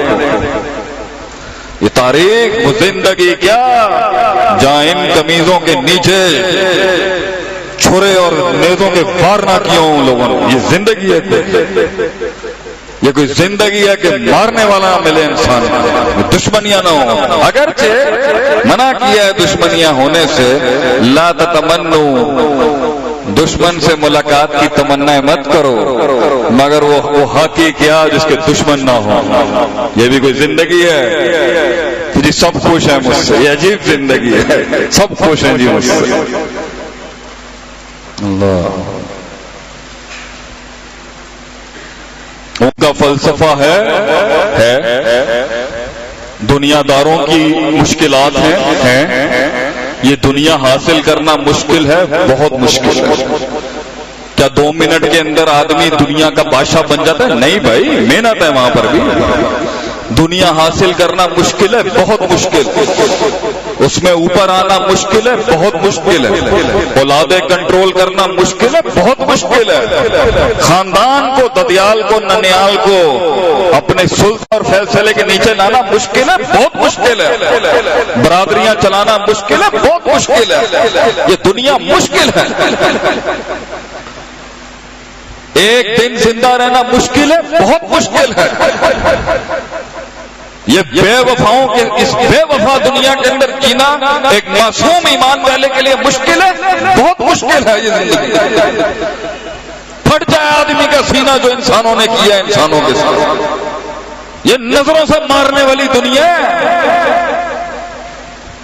یہ تاریخ وہ زندگی کیا جہاں ان قمیضوں کے نیچے چھرے اور نیزوں کے وار نہ کیے ہوں لوگوں نے، یہ زندگی ہے، یہ کوئی زندگی ہے کہ مارنے والا ملے انسان، دشمنیاں نہ ہوں، اگرچہ منع کیا ہے دشمنیاں ہونے سے، لا تتمنوا، دشمن سے ملاقات کی تمنا مت کرو، مگر وہ حقی کیا جس کے دشمن نہ ہو، یہ بھی کوئی زندگی ہے جی، سب خوش ہیں مجھ سے، یہ عجیب زندگی ہے، سب خوش ہیں جی مجھ سے، اللہ ان کا فلسفہ ہے دنیا داروں کی مشکلات ہیں، یہ دنیا حاصل کرنا مشکل ہے، بہت مشکل ہے، کیا 2 منٹ کے اندر آدمی دنیا کا بادشاہ بن جاتا ہے؟ نہیں بھائی، محنت ہے وہاں پر بھی، دنیا حاصل کرنا مشکل ہے، بہت مشکل، اس میں اوپر آنا مشکل ہے، بہت مشکل ہے، اولادیں کنٹرول کرنا مشکل ہے، بہت مشکل ہے، خاندان کو، ددیال کو، ننیال کو اپنے سلطہ اور فیصلے کے نیچے لانا مشکل ہے، بہت مشکل ہے، برادریاں چلانا مشکل ہے، بہت مشکل ہے، یہ دنیا مشکل ہے، ایک دن زندہ رہنا مشکل ہے، بہت مشکل ہے، یہ بے وفاؤں کے اس بے وفا دنیا کے اندر جینا ایک معصوم ایمان والے کے لیے مشکل ہے، بہت مشکل ہے، یہ زندگی پھٹ جائے آدمی کا سینہ جو انسانوں نے کیا انسانوں کے ساتھ، یہ نظروں سے مارنے والی دنیا ہے،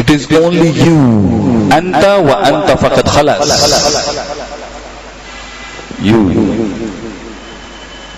It is only you, anta wa anta faqad khalas, you।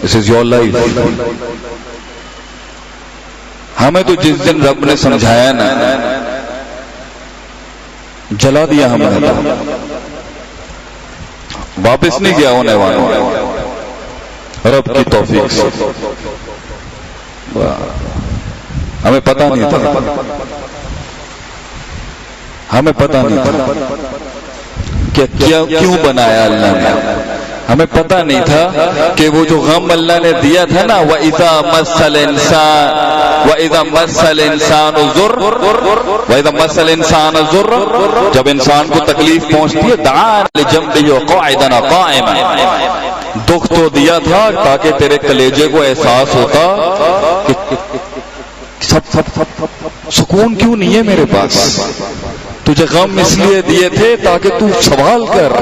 this is your life। ہمیں تو جس دن رب نے سمجھایا نا جلا دیا ہم نے، واپس نہیں گیا ہونے والا رب کی توفیق سے. ہمیں پتہ نہیں تھا، ہمیں پتہ نہیں تھا کہ کیوں بنایا اللہ نے. ہمیں پتہ نہیں تھا کہ وہ جو غم اللہ نے دیا تھا نا، وَإِذَا مَسَّ الْإِنسَانُ ضُرٌّ، جب انسان کو تکلیف پہنچتی ہے دعا لِجَنبِهِ قَاعِدًا قَائِمًا، دکھ تو دیا تھا تاکہ تیرے کلیجے کو احساس ہوتا کہ سب سکون کیوں نہیں ہے میرے پاس. تجھے غم اس لیے دیے تھے تاکہ تو سوال کر،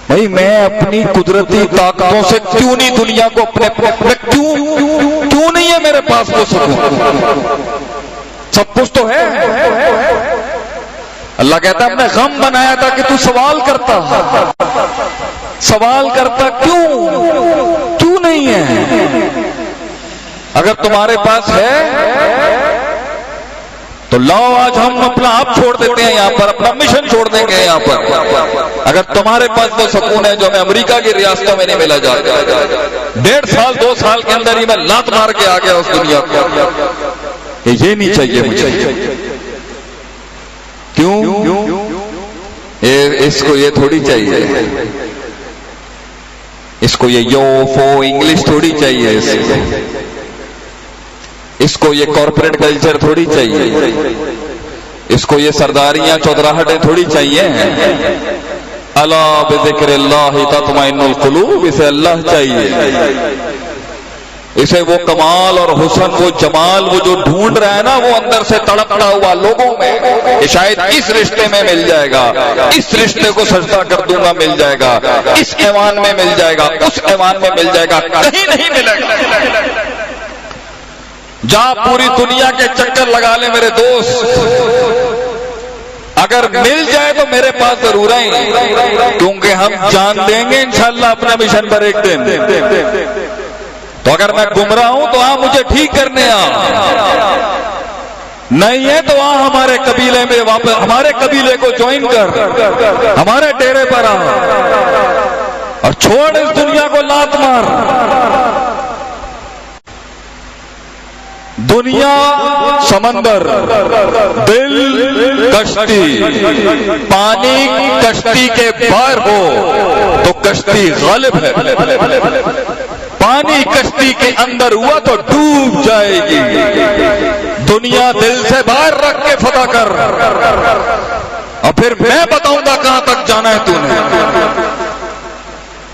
بھائی میں اپنی قدرتی طاقتوں سے کیوں نہیں دنیا کو کیوں نہیں ہے میرے پاس وہ سکون؟ سب کچھ تو ہے. اللہ کہتا ہے ہم نے غم بنایا تھا کہ تو سوال کرتا کیوں نہیں ہے. اگر تمہارے پاس ہے تو لاؤ آج ہم اپنا آپ چھوڑ دیتے ہیں یہاں پر، اپنا مشن چھوڑ دیں گے یہاں پر. اگر تمہارے پاس وہ سکون ہے جو ہمیں امریکہ کی ریاستوں میں نہیں ملا جائے، 1.5 سال 2 سال کے اندر ہی میں لات مار کے آ گیا اس دنیا کو کہ یہ نہیں چاہیے مجھے. کیوں؟ اس کو یہ تھوڑی چاہیے، اس کو یہ یو فو انگلش تھوڑی چاہیے، اس کو یہ کارپوریٹ کلچر تھوڑی چاہیے، اس کو یہ سرداریاں چودراہٹیں تھوڑی چاہیے. الا بذکر اللہ تطمئن القلوب، اسے اللہ چاہیے، اسے وہ کمال اور حسن، وہ جمال، وہ جو ڈھونڈ رہا ہے نا وہ اندر سے تڑپتا ہوا لوگوں میں کہ شاید اس رشتے میں مل جائے گا، اس رشتے کو سجدہ کر دوں گا مل جائے گا، اس ایوان میں مل جائے گا، اس ایوان میں مل جائے گا، کہیں نہیں ملے گا. جا پوری دنیا کے چکر لگا لے میرے دوست، اگر مل جائے تو میرے پاس ضرور آئیں، کیونکہ ہم جان دیں گے انشاءاللہ اپنے مشن پر ایک دن. تو اگر میں گمراہ ہوں تو مجھے ٹھیک کرنے نہیں ہے تو ہمارے قبیلے میں واپس، ہمارے قبیلے کو جوائن کر، ہمارے ڈیرے پر اور چھوڑ اس دنیا کو لات مار. دنیا سمندر، دل کشتی، پانی کشتی کے باہر ہو تو کشتی غالب ہے، پانی کشتی کے اندر ہوا تو ڈوب جائے گی. دنیا دل سے باہر رکھ کے فتح کر، اور پھر میں بتاؤں گا کہاں تک جانا ہے تو نے.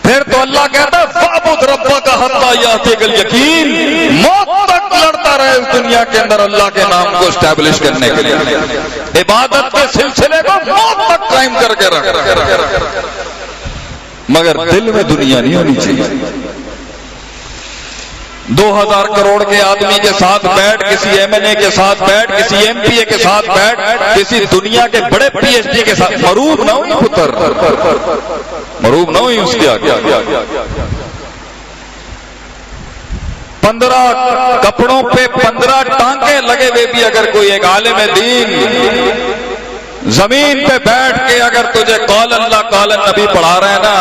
پھر تو اللہ کہتا ہے فَاعْبُدْ رَبَّكَ حَتَّىٰ يَأْتِيَكَ الْيَقِينُ، موت تک لڑتا رہے اس دنیا کے اندر اللہ کے نام کو اسٹیبلش کرنے کے لیے، عبادت کے سلسلے کو موت تک قائم کر کے رکھ، مگر دل میں دنیا نہیں ہونی چاہیے. 2000 کروڑ کے آدمی کے ساتھ بیٹھ، کسی ایم این اے کے ساتھ بیٹھ، کسی ایم پی اے کے ساتھ بیٹھ، کسی دنیا کے بڑے پی ایچ ڈی کے ساتھ مروب نہ ہوئی پتر، مروب نہ ہوئی اس کے آگے. 15 کپڑوں پہ 15 ٹانکے لگے ہوئے بھی اگر کوئی ایک عالم دین زمین پہ بیٹھ کے اگر تجھے قال اللہ قال النبی پڑھا رہے ہیں نا،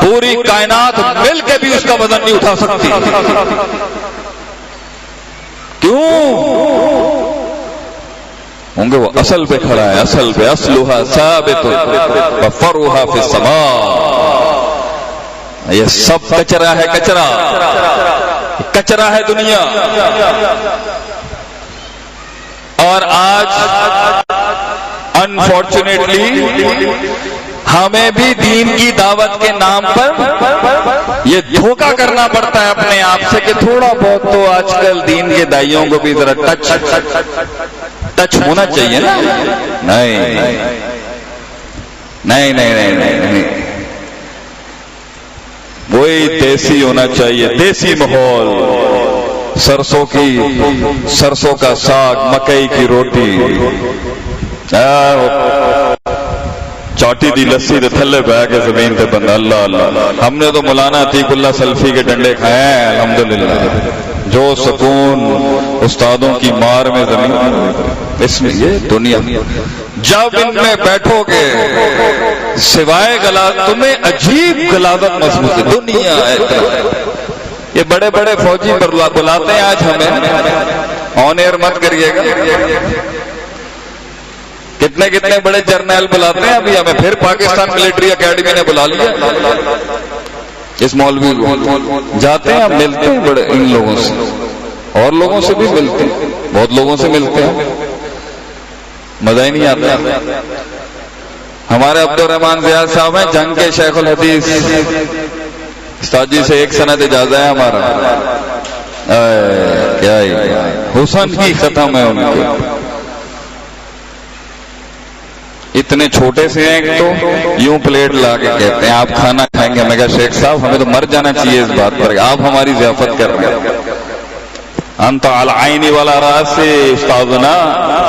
پوری کائنات مل کے بھی اس کا وزن نہیں اٹھا سکتی. کیوں؟ ہوں گے وہ اصل پہ کھڑا ہے، اصل پہ، اصلھا ثابت وفرعھا فی السماء. یہ سب کچرا ہے، کچرا ہے دنیا. اور آج انفارچونیٹلی ہمیں بھی دین کی دعوت کے نام پر یہ دھوکہ کرنا پڑتا ہے اپنے آپ سے کہ تھوڑا بہت تو آج کل دین کے دائیوں کو بھی ذرا ٹچ ہونا چاہیے نا. نہیں، وہی دیسی ہونا چاہیے، دیسی ماحول، سرسوں کا ساگ، مکئی کی روٹی، چاٹی دی لسی دے تھلے بہ کے زمین تے بندہ. اللہ اللہ، ہم نے تو مولانا عتیق اللہ سلفی کے ڈنڈے کھائے ہیں الحمدللہ. جو سکون استادوں کی مار میں زمین، اس میں یہ دنیا، جب ان میں بیٹھو گے سوائے تمہیں عجیب غلاظت محسوس ہے، دنیا ہے۔ یہ بڑے بڑے فوجی بلاتے ہیں آج ہمیں، آن ایئر مت کریے گا، کتنے کتنے بڑے جرنیل بلاتے ہیں ابھی ہمیں، پھر پاکستان ملٹری اکیڈمی نے بلا لیا اس مولوی کو، جاتے ہیں ہم ملتے ہیں بڑے ان لوگوں سے، اور لوگوں سے بھی ملتے ہیں، بہت لوگوں سے ملتے ہیں، مزہ ہی نہیں آتا۔ ہمارے عبد الرحمان زیاد صاحب ہیں جنگ کے شیخ الحدیث، استاد جی سے ایک سند اجازت ہے ہمارا، کیا حسن کی ختم ہے ان کے، اتنے چھوٹے سے ہیں تو یوں پلیٹ لا کے کہتے ہیں آپ کھانا کھائیں گے، میں کہا شیخ صاحب ہمیں تو مر جانا چاہیے اس بات پر، آپ ہماری ضیافت کر رہے ہیں، انت العینی والا راز سے استاذنا،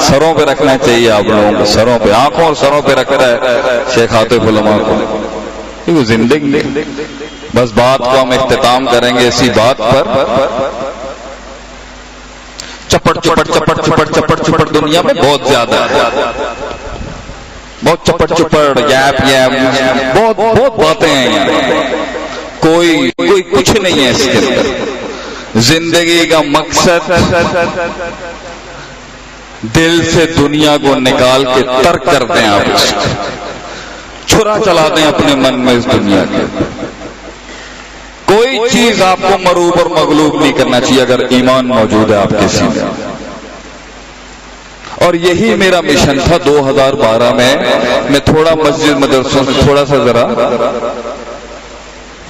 سروں پہ رکھنا چاہیے آپ لوگوں کو، سروں پہ، آنکھوں اور سروں پہ رکھتا ہے شیخ عاطف علماء کو، یہ زندگی، بس بات کو ہم اختتام کریں گے اسی بات پر، چپٹ چپٹ چپٹ چپٹ چپٹ چپٹ دنیا میں بہت زیادہ ہے، بہت چپٹ چپٹ یپ یپ، بہت بہت باتیں ہیں، کوئی کچھ نہیں ہے اس کے اندر، زندگی کا مقصد دل سے دنیا کو نکال کے ترک کر دیں، آپ اس کو چھرا چلا دیں اپنے من میں اس دنیا کے، کوئی چیز آپ کو مروب اور مغلوب نہیں کرنا چاہیے اگر ایمان موجود ہے آپ کے سینے، اور یہی میرا مشن تھا 2012 میں تھوڑا مسجد مدرسوں سے تھوڑا سا ذرا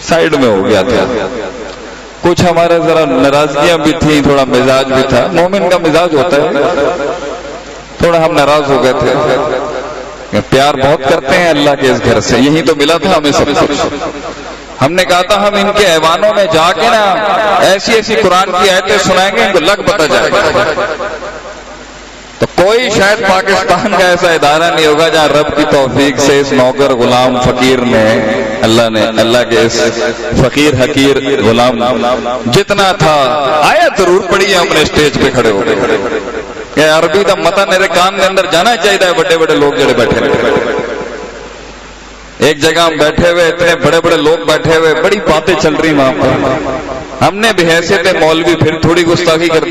سائیڈ میں ہو گیا تھا، کچھ ہمارے ذرا ناراضگیاں بھی تھیں، تھوڑا مزاج بھی تھا، مومن کا مزاج ہوتا ہے، تھوڑا ہم ناراض ہو گئے تھے، پیار بہت کرتے ہیں اللہ کے اس گھر سے، یہی تو ملا تھا ہمیں سب کچھ، ہم نے کہا تھا ہم ان کے ایوانوں میں جا کے نا ایسی ایسی قرآن کی آیتیں سنائیں گے ان کو لگ پتہ جائے گا، تو کوئی شاید پاکستان کا ایسا ادارہ نہیں ہوگا جہاں رب کی توفیق سے اس نوکر غلام فقیر نے اللہ کے اس فقیر حقیر غلام جتنا تھا آیت ضرور پڑھی ہے ہم نے اسٹیج پہ کھڑے ہو گئے، یہ عربی کا متا میرے کان کے اندر جانا چاہیے، بڑے بڑے لوگ جڑے بیٹھے رہے، ایک جگہ ہم بیٹھے ہوئے، اتنے بڑے بڑے لوگ بیٹھے ہوئے، بڑی باتیں چل رہی وہاں پر، ہم نے بحیثیت مولوی پھر تھوڑی گستاخی کر دی،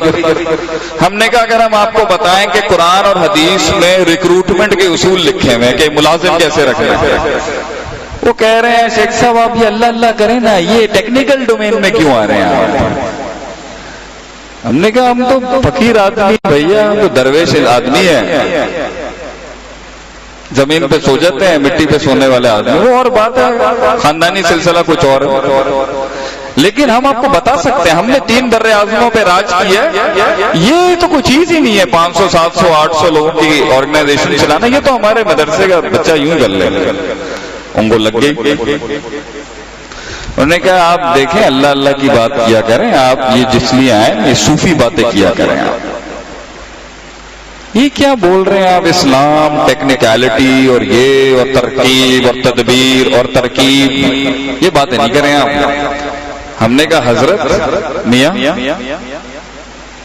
ہم نے کہا اگر ہم آپ کو بتائیں کہ قرآن اور حدیث میں ریکروٹمنٹ کے اصول لکھے ہوئے ہیں کہ ملازم کیسے رکھنا ہے، وہ کہہ رہے ہیں شیخ صاحب آپ یہ اللہ اللہ کریں نا، یہ ٹیکنیکل ڈومین میں کیوں آ رہے ہیں آپ؟ ہم نے کہا ہم تو فقیر آدمی بھیا، ہم تو درویش آدمی ہیں، زمین پہ سو جاتے ہیں، مٹی پہ سونے والے آدمی، وہ اور بات ہے، خاندانی سلسلہ کچھ اور ہے، لیکن ہم آپ کو بتا سکتے ہیں ہم نے 3 بر اعظموں پہ راج کیا، یہ تو کوئی چیز ہی نہیں ہے، 500 700 800 لوگوں کی آرگنائزیشن چلانا، یہ تو ہمارے مدرسے کا بچہ یوں کر لے، ان کو لگ گئی، انہوں نے کہا آپ دیکھیں اللہ اللہ کی بات کیا کریں، آپ یہ جس لیے آئے یہ صوفی باتیں کیا کریں، آپ یہ کیا بول رہے ہیں آپ، اسلام ٹیکنیکلٹی اور یہ اور ترکیب اور تدبیر اور ترکیب، یہ باتیں نہیں کریں آپ۔ ہم نے کہا حضرت میاں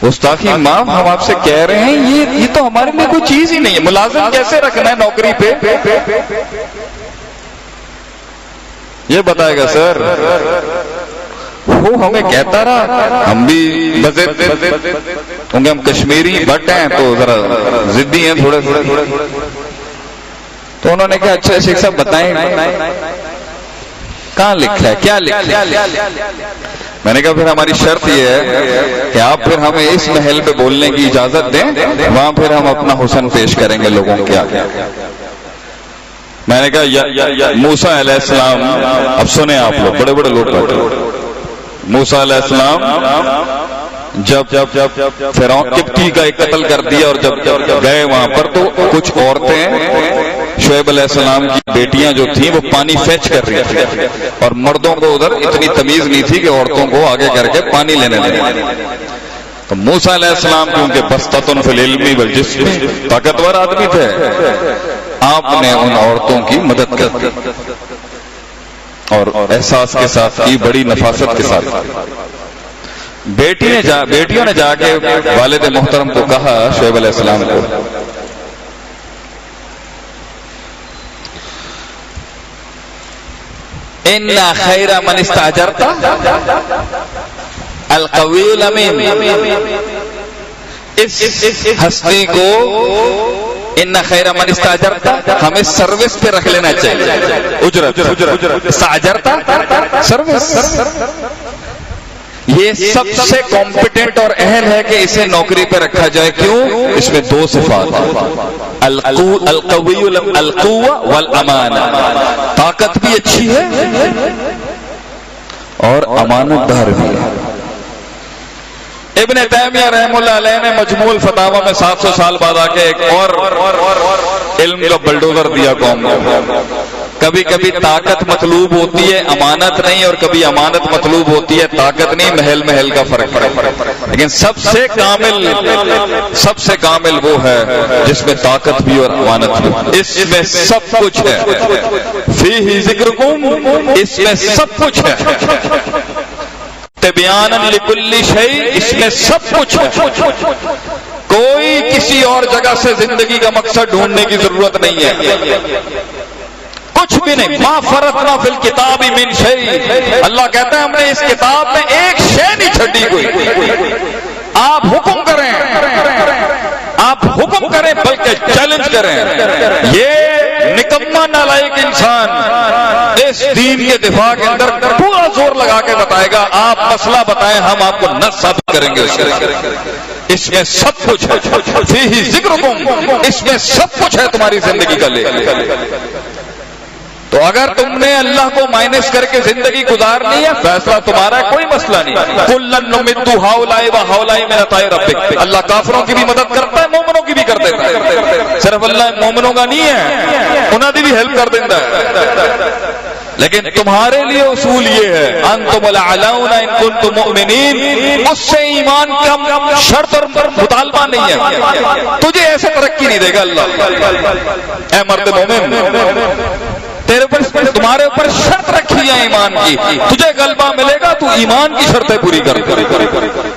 گستاخی معاف، ہم آپ سے کہہ رہے ہیں یہ تو ہمارے لیے کوئی چیز ہی نہیں ہے، ملازم کیسے رکھنا ہے نوکری پہ، یہ بتائے گا سر، وہ ہمیں کہتا رہا، ہم بھی کیونکہ ہم کشمیری بٹ ہیں تو ذرا ضدی ہیں تھوڑے، تو انہوں نے کہا اچھا شیخ صاحب بتائیں کہاں لکھا ہے، کیا لکھا ہے؟ میں نے کہا پھر ہماری شرط یہ ہے کہ آپ پھر ہمیں اس محل پہ بولنے کی اجازت دیں، وہاں پھر ہم اپنا حسن پیش کریں گے لوگوں کے آگے۔ میں نے کہا موسیٰ علیہ السلام، اب سنیں آپ لوگ، بڑے بڑے لوگ بیٹھے، موسیٰ علیہ السلام جب فرعون قبطی کا ایک قتل کر دیا اور جب گئے وہاں پر تو کچھ عورتیں شعیب علیہ السلام کی بیٹیاں جو تھیں وہ پانی فیچ کر رہی تھیں، اور مردوں کو ادھر اتنی تمیز نہیں تھی کہ عورتوں کو آگے کر کے پانی لینے دیں، تو موسیٰ علیہ السلام کیونکہ بسطۃ فی العلم والجسم، طاقتور آدمی تھے، آپ نے ان عورتوں کی مدد کر دی اور احساس کے ساتھ کی، بڑی نفاست کے ساتھ۔ بیٹیوں نے جا کے والد محترم کو کہا، شعیب علیہ السلام کو، ان خیر من استاجرت القوی الامین، اس ہستی کو ان خیر من استاجرت ہمیں سروس پہ رکھ لینا چاہیے، اجرت، استاجرت سروس، یہ سب سے کمپیٹنٹ اور اہل ہے کہ اسے نوکری پہ رکھا جائے۔ کیوں؟ اس میں دو صفات ہیں، القوہ والامانہ، طاقت بھی اچھی ہے اور امانت دار بھی ہے۔ ابن تیمیہ رحمہ اللہ علیہ نے مجموع الفتاوی میں 700 سال بعد آ کے ایک اور علم کا بلڈوزر دیا قوم کو۔ کبھی کبھی طاقت مطلوب ہوتی ہے، امانت نہیں، اور کبھی امانت مطلوب ہوتی ہے، طاقت نہیں، محل کا فرق ہے۔ لیکن سب سے کامل وہ ہے جس میں طاقت بھی اور امانت بھی، اس میں سب کچھ ہے، فیہ ذکرکم، اس میں سب کچھ ہے، تبیانا لکل شیء، اس میں سب کچھ ہے۔ کوئی کسی اور جگہ سے زندگی کا مقصد ڈھونڈنے کی ضرورت نہیں ہے، کچھ بھی نہیں۔ ما فرطنا فی الکتاب من شیء، اللہ کہتا ہے ہم نے اس کتاب میں ایک شے نہیں چھڈی کوئی۔ آپ حکم کریں بلکہ چیلنج کریں۔ یہ نکما نالائق انسان اس دین کے دفاع کے اندر پورا زور لگا کے بتائے گا، آپ مسئلہ بتائیں، ہم آپ کو نص ثابت کریں گے۔ اس میں سب کچھ ہے، فیہ ذکرکم، اس میں سب کچھ ہے تمہاری زندگی کا لے۔ تو اگر تم نے اللہ کو مائنس کر کے زندگی گزارنی ہے، فیصلہ تمہارا ہے، کوئی مسئلہ نہیں۔ کُلًّا نُمِدُّ ہؤلاء وہؤلاء من عطاء ربک، اللہ کافروں کی بھی مدد کرتا ہے، مومنوں کی بھی کر دیتا ہے۔ صرف اللہ مومنوں کا نہیں ہے، انہوں نے بھی ہیلپ کر دیتا ہے۔ لیکن تمہارے لیے اصول یہ ہے، انتم الاعلون ان کنتم مؤمنین، اس سے ایمان کا شرط اور مطالبہ نہیں ہے، تجھے ایسے ترقی نہیں دے گا اللہ۔ اے مرد مومن، تمہارے اوپر شرط رکھی ہے ایمان کی، تجھے غلبہ ملے گا تو ایمان کی شرطیں پوری کر،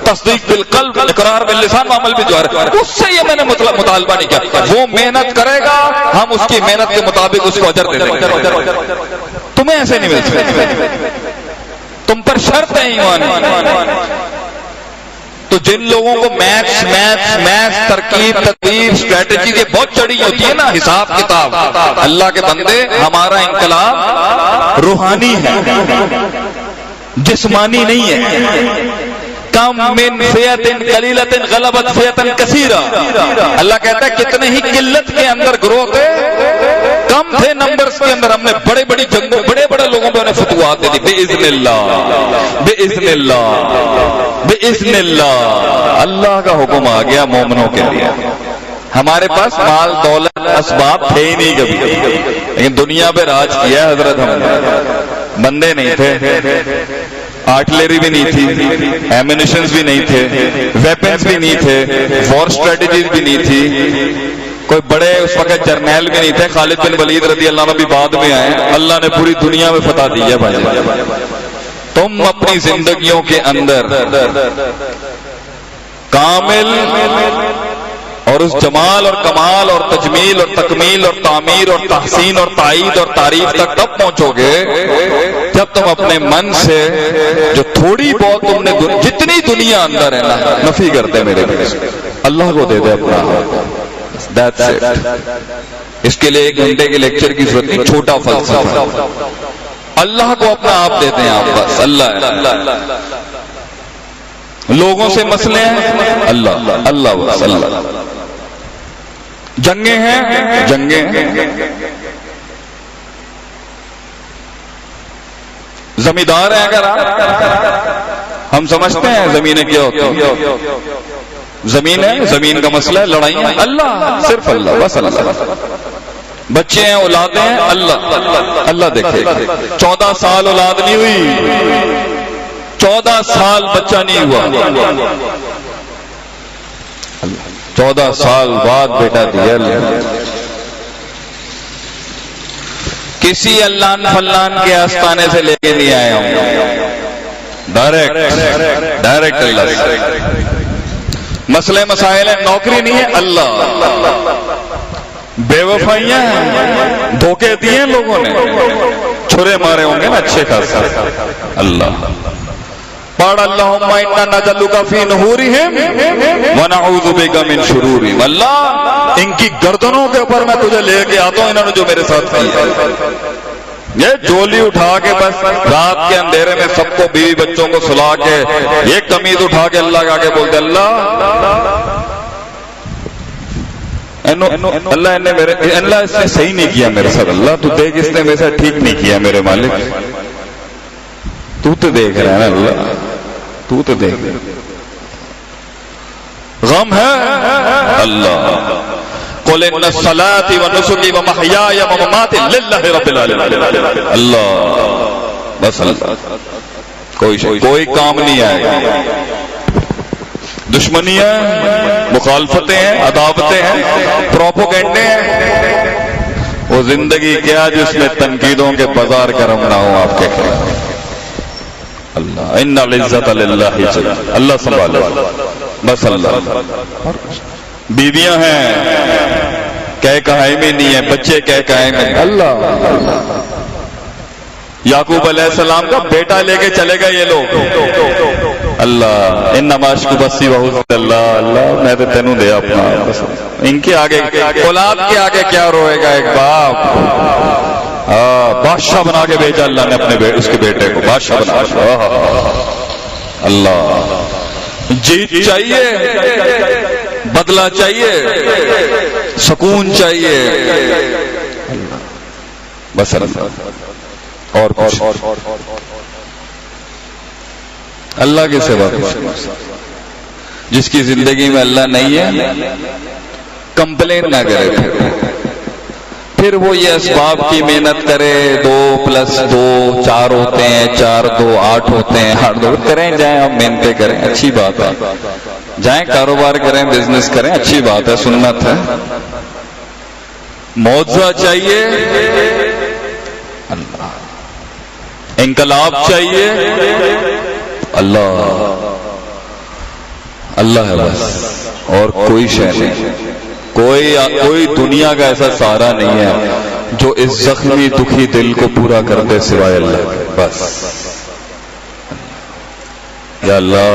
تصدیق بالقلب، اقرار باللسان، عمل بالجوارح، اس سے یہ میں نے مطالبہ نہیں کیا۔ وہ محنت کرے گا، ہم اس کی محنت کے مطابق اس کو اجر دے دیں گے، تمہیں ایسے نہیں مل سکتے، تم پر شرط ہے ایمان۔ تو جن لوگوں کو میتھس، ترکیب، تدبیر، اسٹریٹجی یہ بہت چڑی ہوتی ہے نا، حساب کتاب، اللہ کے بندے ہمارا انقلاب روحانی ہے، جسمانی نہیں ہے۔ کم من فئۃ قلیلۃ غلبت فئۃ کثیرہ، اللہ کہتا ہے کتنے ہی قلت کے اندر گروہ تھے، کم تھے نمبرز کے اندر، ہم نے بڑے بڑی جنگوں، بڑے بڑے لوگوں پہ انہیں فتوحات دے دی، باذن اللہ، باذن اللہ، باذن اللہ۔ اللہ کا حکم آ گیا مومنوں کے لیے۔ ہمارے پاس مال دولت اسباب تھے ہی نہیں کبھی، لیکن دنیا پہ راج کیا حضرت، ہم بندے نہیں تھے، آرٹلری بھی نہیں تھی، ایمونیشنز بھی نہیں تھے، ویپنز بھی نہیں تھے، وار اسٹریٹجیز بھی نہیں تھی، کوئی بڑے اس وقت جرنیل بھی نہیں تھے۔ خالد بن ولید رضی اللہ عنہ بھی بعد میں آئے، اللہ نے پوری دنیا میں فتح دی ہے بھائی۔ تم اپنی زندگیوں کے اندر کامل اور اس جمال اور کمال اور تجمیل اور تکمیل اور تعمیر اور تحسین اور تائید اور تعریف تک تب پہنچو گے جب تم اپنے من سے جو تھوڑی بہت تم نے جتنی دنیا اندر ہے نا، نفی کرتے میرے بھائی، اللہ کو دے دے اپنا۔ That's it. اس کے لیے 1 گھنٹے کے لیکچر کی ضرورت نہیں، چھوٹا فلسفہ، اللہ کو اپنا آپ دیتے ہیں آپ، بس اللہ ہے۔ لوگوں سے مسئلے ہیں، اللہ اللہ بس اللہ، جنگیں ہیں، زمیندار ہیں اگر آپ، ہم سمجھتے ہیں زمینیں کیا ہوتی ہیں، زمین ہے، زمین کا مسئلہ ہے، لڑائی ہے، اللہ، صرف اللہ، بس اللہ۔ بچے ہیں، اولادیں ہیں، اللہ اللہ دیکھے گا۔ 14 سال اولاد نہیں ہوئی، 14 سال بچہ نہیں ہوا، 14 سال بعد بیٹا دیا اللہ۔ کسی اللہ فلان کے آستانے سے لے کے نہیں آیا ہوں، ڈائریکٹ اللہ سے. مسئلے مسائل ہیں، نوکری نہیں ہے اللہ. بے وفائیاں ہیں، دھوکے دیے لوگوں نے، چھرے مارے ہوں گے نا اچھے خاصے. اللہ پڑھ اللہم انا نجعلک فی نحورہم ونعوذ بک من شرورہم. اللہ ان کی گردنوں کے اوپر میں تجھے لے کے آتا ہوں، انہوں نے جو میرے ساتھ کیا. یہ جولی اٹھا کے بس رات کے اندھیرے میں سب کو، بیوی بچوں کو سلا کے، یہ قمیض اٹھا کے اللہ کا کے بولتے اللہ اس نے صحیح نہیں کیا میرے ساتھ. اللہ تو دیکھ اس نے میرے ساتھ ٹھیک نہیں کیا میرے مالک. تو دیکھ رہا ہے نا اللہ، تو دیکھ رہا. غم ہے اللہ. قل ان صلاتي ونسكي ومحياي ومماتي لله رب العالمين. اللہ بس اللہ، کوئی کام نہیں آئے گا. دشمنیاں، مخالفتیں ہیں، عداوتیں ہیں، پروپوگنڈے ہیں. وہ زندگی کیا جس میں تنقیدوں کے بازار گرم نہ ہو آپ کے خلاف. اللہ ان العزت للہ، اللہ سنبھالے بس اللہ. بیویاں ہیں کہہ کہائی میں نہیں ہے، بچے کہہ کہائی میں اللہ. یعقوب علیہ السلام کا بیٹا لے کے چلے گئے یہ لوگ. اللہ انما اشکو بسی وحسن اللہ. اللہ میں تو تینوں دے اپنا. ان کے آگے اولاد کے آگے کیا روئے گا ایک باپ. بادشاہ بنا کے بھیجا اللہ نے اپنے اس کے بیٹے کو، بادشاہ بنا. اللہ جیت چاہیے، بدلہ چاہیے، سکون چاہیے بس اللہ. اور کچھ اللہ کے سوا جس کی زندگی میں اللہ نہیں ہے کمپلین نہ کرے. پھر وہ یہ اسباب کی محنت کرے، 2+2 4 ہوتے ہیں، 4 2 8 ہوتے ہیں. 8 2 کریں، جائیں ہم محنتیں کریں، اچھی بات ہے. جائیں کاروبار کریں، بزنس کریں، اچھی بات ہے، سنت ہے. معجزہ چاہیے اللہ، انقلاب چاہیے اللہ. اللہ ہے بس، اور کوئی شے نہیں. کوئی دنیا کا ایسا سہارا نہیں ہے جو اس زخمی دکھی دل کو پورا کر دے سوائے اللہ کے. بس یا اللہ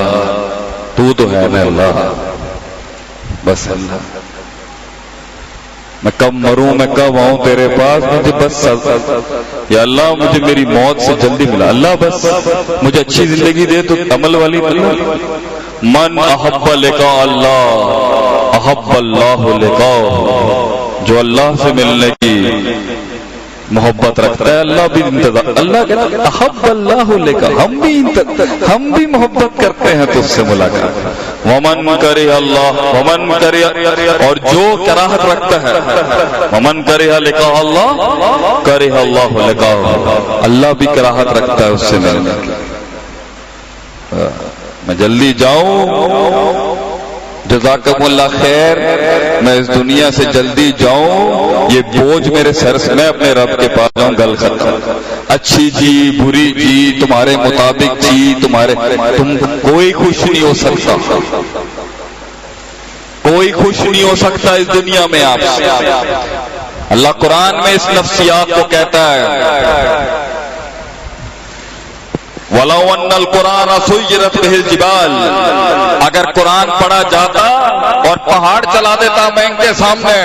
تو ہے نا اللہ. بس اللہ میں کب مروں، میں کب آؤں تیرے پاس، مجھے بس یا اللہ مجھے میری موت سے جلدی ملا. اللہ بس مجھے اچھی زندگی دے تو عمل والی ملا. من احب لقاء اللہ احب اللہ لقاءہ. جو اللہ سے ملنے کی محبت رکھتا ہے اللہ بھی انتظار. اللہ کہتا ہے احب اللہ لقاء، ہم بھی محبت کرتے ہیں تجھ سے ملاقات. ومن کرہ اللہ ومن کرہ، اور جو کراہت رکھتا ہے ومن کرہ لقاء اللہ کرہ اللہ لقاءہ. اللہ بھی کراہت رکھتا ہے اس سے ملنے کی. میں جلدی جاؤں، جزاکم اللہ خیر، میں اس دنیا سے جلدی جاؤں، یہ بوجھ میرے سر سے، میں اپنے رب کے پاس جاؤں. گل ختم. اچھی جی بری جی تمہارے مطابق جی، تم کوئی خوش نہیں ہو سکتا، کوئی خوش نہیں ہو سکتا اس دنیا میں آپ سے. اللہ قرآن میں اس نفسیات کو کہتا ہے وَلَوْ أَنَّ الْقُرْآنَ سُيِّرَتْ بِهِ الْجِبَالُ. اگر قرآن پڑھا جاتا اور پہاڑ چلا دیتا میں ان کے سامنے،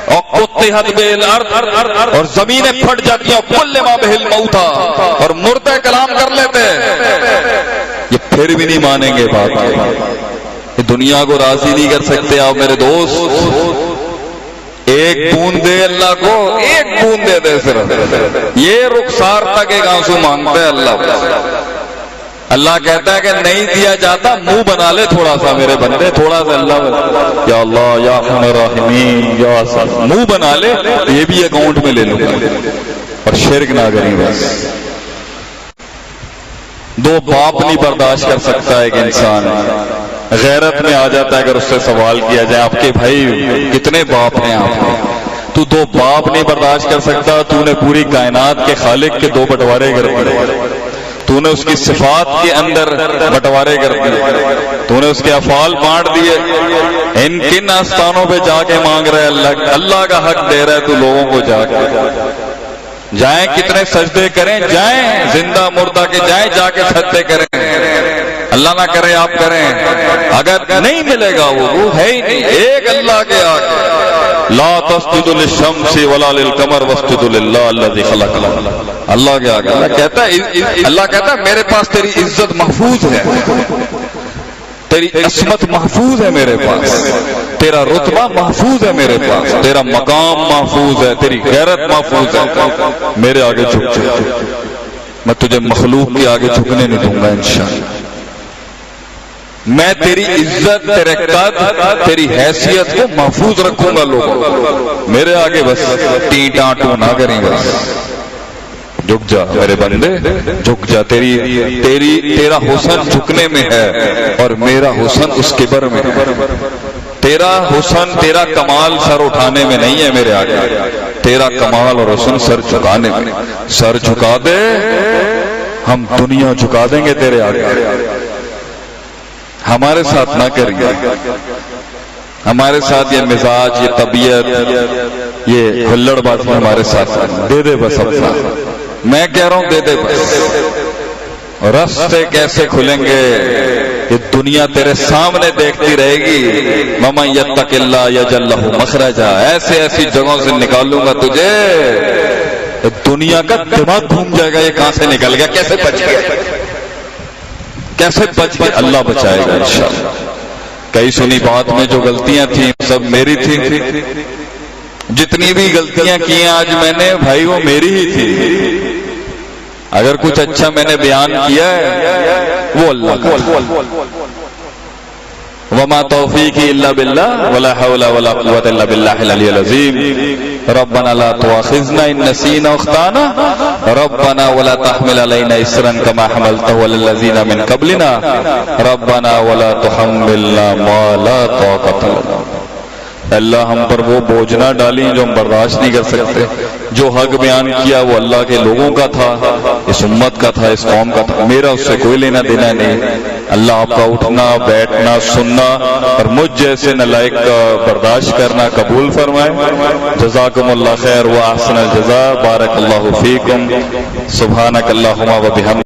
وَقُطِّعَتْ بِهِ الْأَرْضُ، اور زمینیں پھٹ جاتی ہیں، وَكُلِّمَ بِهِ الْمَوْتَى، اور مردے کلام کر لیتے، یہ پھر بھی نہیں مانیں گے بات. یہ دنیا کو راضی نہیں کر سکتے آپ میرے دوست. ایک بوند دے اللہ کو، ایک بوند دے دے صرف، یہ رخسار تک ایک آنسو مانگتا ہے اللہ. اللہ کہتا ہے کہ نہیں دیا جاتا، منہ بنا لے تھوڑا سا میرے بندے، تھوڑا سا اللہ یا اللہ یا ارحم الراحمین یا اللہ، منہ بنا لے، یہ بھی اکاؤنٹ میں لے لوں گا. اور شرک نہ کریں بس. 2 باپ نہیں برداشت کر سکتا ایک انسان. غیرت میں آ جاتا ہے اگر اس سے سوال کیا جائے آپ کے بھائی کتنے باپ ہیں آپ کے، تو 2 باپ نہیں برداشت کر سکتا. تو نے پوری کائنات کے خالق کے 2 بٹوارے کر دیے، تو تو نے اس کی صفات کے اندر بٹوارے کر دیے، تو نے اس کے افعال بانٹ دیے. ان کن آستانوں پہ جا کے مانگ رہے اللہ کا حق دے رہا ہے تو لوگوں کو جا کے جائیں کتنے سجدے کریں، جائیں زندہ مردہ کے جائیں جا کے سجدے کریں. اللہ نہ کرے آپ کریں، اگر نہیں ملے گا وہ ہے ہی نہیں. ایک اللہ کے آگے لا تسجدوا للشمس ولا للقمر واسجدوا للہ الذی خلقہم. اللہ کے آگے اللہ کہتا ہے میرے پاس تیری عزت محفوظ ہے، تیری عصمت محفوظ ہے میرے پاس، تیرا رتبہ محفوظ ہے میرے پاس، تیرا مقام محفوظ ہے، تیری غیرت محفوظ ہے. میرے آگے جھک جا، میں تجھے مخلوق کے آگے جھکنے نہیں دوں گا انشاءاللہ. میں تیری عزت، تیرے قد، تیری حیثیت کو محفوظ رکھوں گا. لوگوں میرے آگے بس ٹی ٹاٹو نہ کریں، بس جھک جا میرے بندے، جھک جا. تیرا حسن جھکنے میں ہے اور میرا حسن اس کبر میں ہے. تیرا حسن، تیرا کمال سر اٹھانے میں نہیں ہے میرے آگے، تیرا کمال اور حسن سر جھکانے میں. سر جھکا دے، ہم دنیا جھکا دیں گے تیرے آگے. ہمارے ساتھ نہ کریے، ہمارے ساتھ یہ مزاج، یہ طبیعت، یہ ہلڑ بازی ہمارے ساتھ دے دے بس اپنا. میں کہہ رہا ہوں دے دے بس. راستے کیسے کھلیں گے؟ یہ دنیا تیرے سامنے دیکھتی رہے گی. وَمَن يَتَّقِ اللَّهَ يَجْعَل لَّهُ مَخْرَجًا. ایسی جگہوں سے نکالوں گا تجھے، دنیا کا دماغ گھوم جائے گا یہ کہاں سے نکل گیا، کیسے بچ گیا، کیسے بچ گیا. اللہ بچائے گا انشاءاللہ. کئی سنی بات میں جو غلطیاں تھیں سب میری تھی. جتنی بھی غلطیاں کی ہیں آج میں نے بھائی وہ میری ہی تھی. اگر کچھ اچھا میں نے بیان کیا ہے وہ اللہ کا. وما توفیقی الا باللہ ولا حول ولا قوة الا باللہ العلی العظیم. ربنا لا تؤاخذنا ان نسینا واخطانا ربنا ولا تحمل علینا اسرا کما حملته على الذین من قبلنا ربنا ولا تحملنا ما لا طاقت لنا. اللہ ہم پر وہ بوجھ نہ ڈالی جو ہم برداشت نہیں کر سکتے. جو حق بیان کیا وہ اللہ کے لوگوں کا تھا، اس امت کا تھا، اس قوم کا تھا. میرا اس سے کوئی لینا دینا نہیں. اللہ آپ کا اٹھنا بیٹھنا سننا اور مجھ جیسے نالائق کا برداشت کرنا قبول فرمائے. جزاکم اللہ خیر و احسن الجزاء. بارک اللہ فیکم. سبحانک اللہم و بحمدک.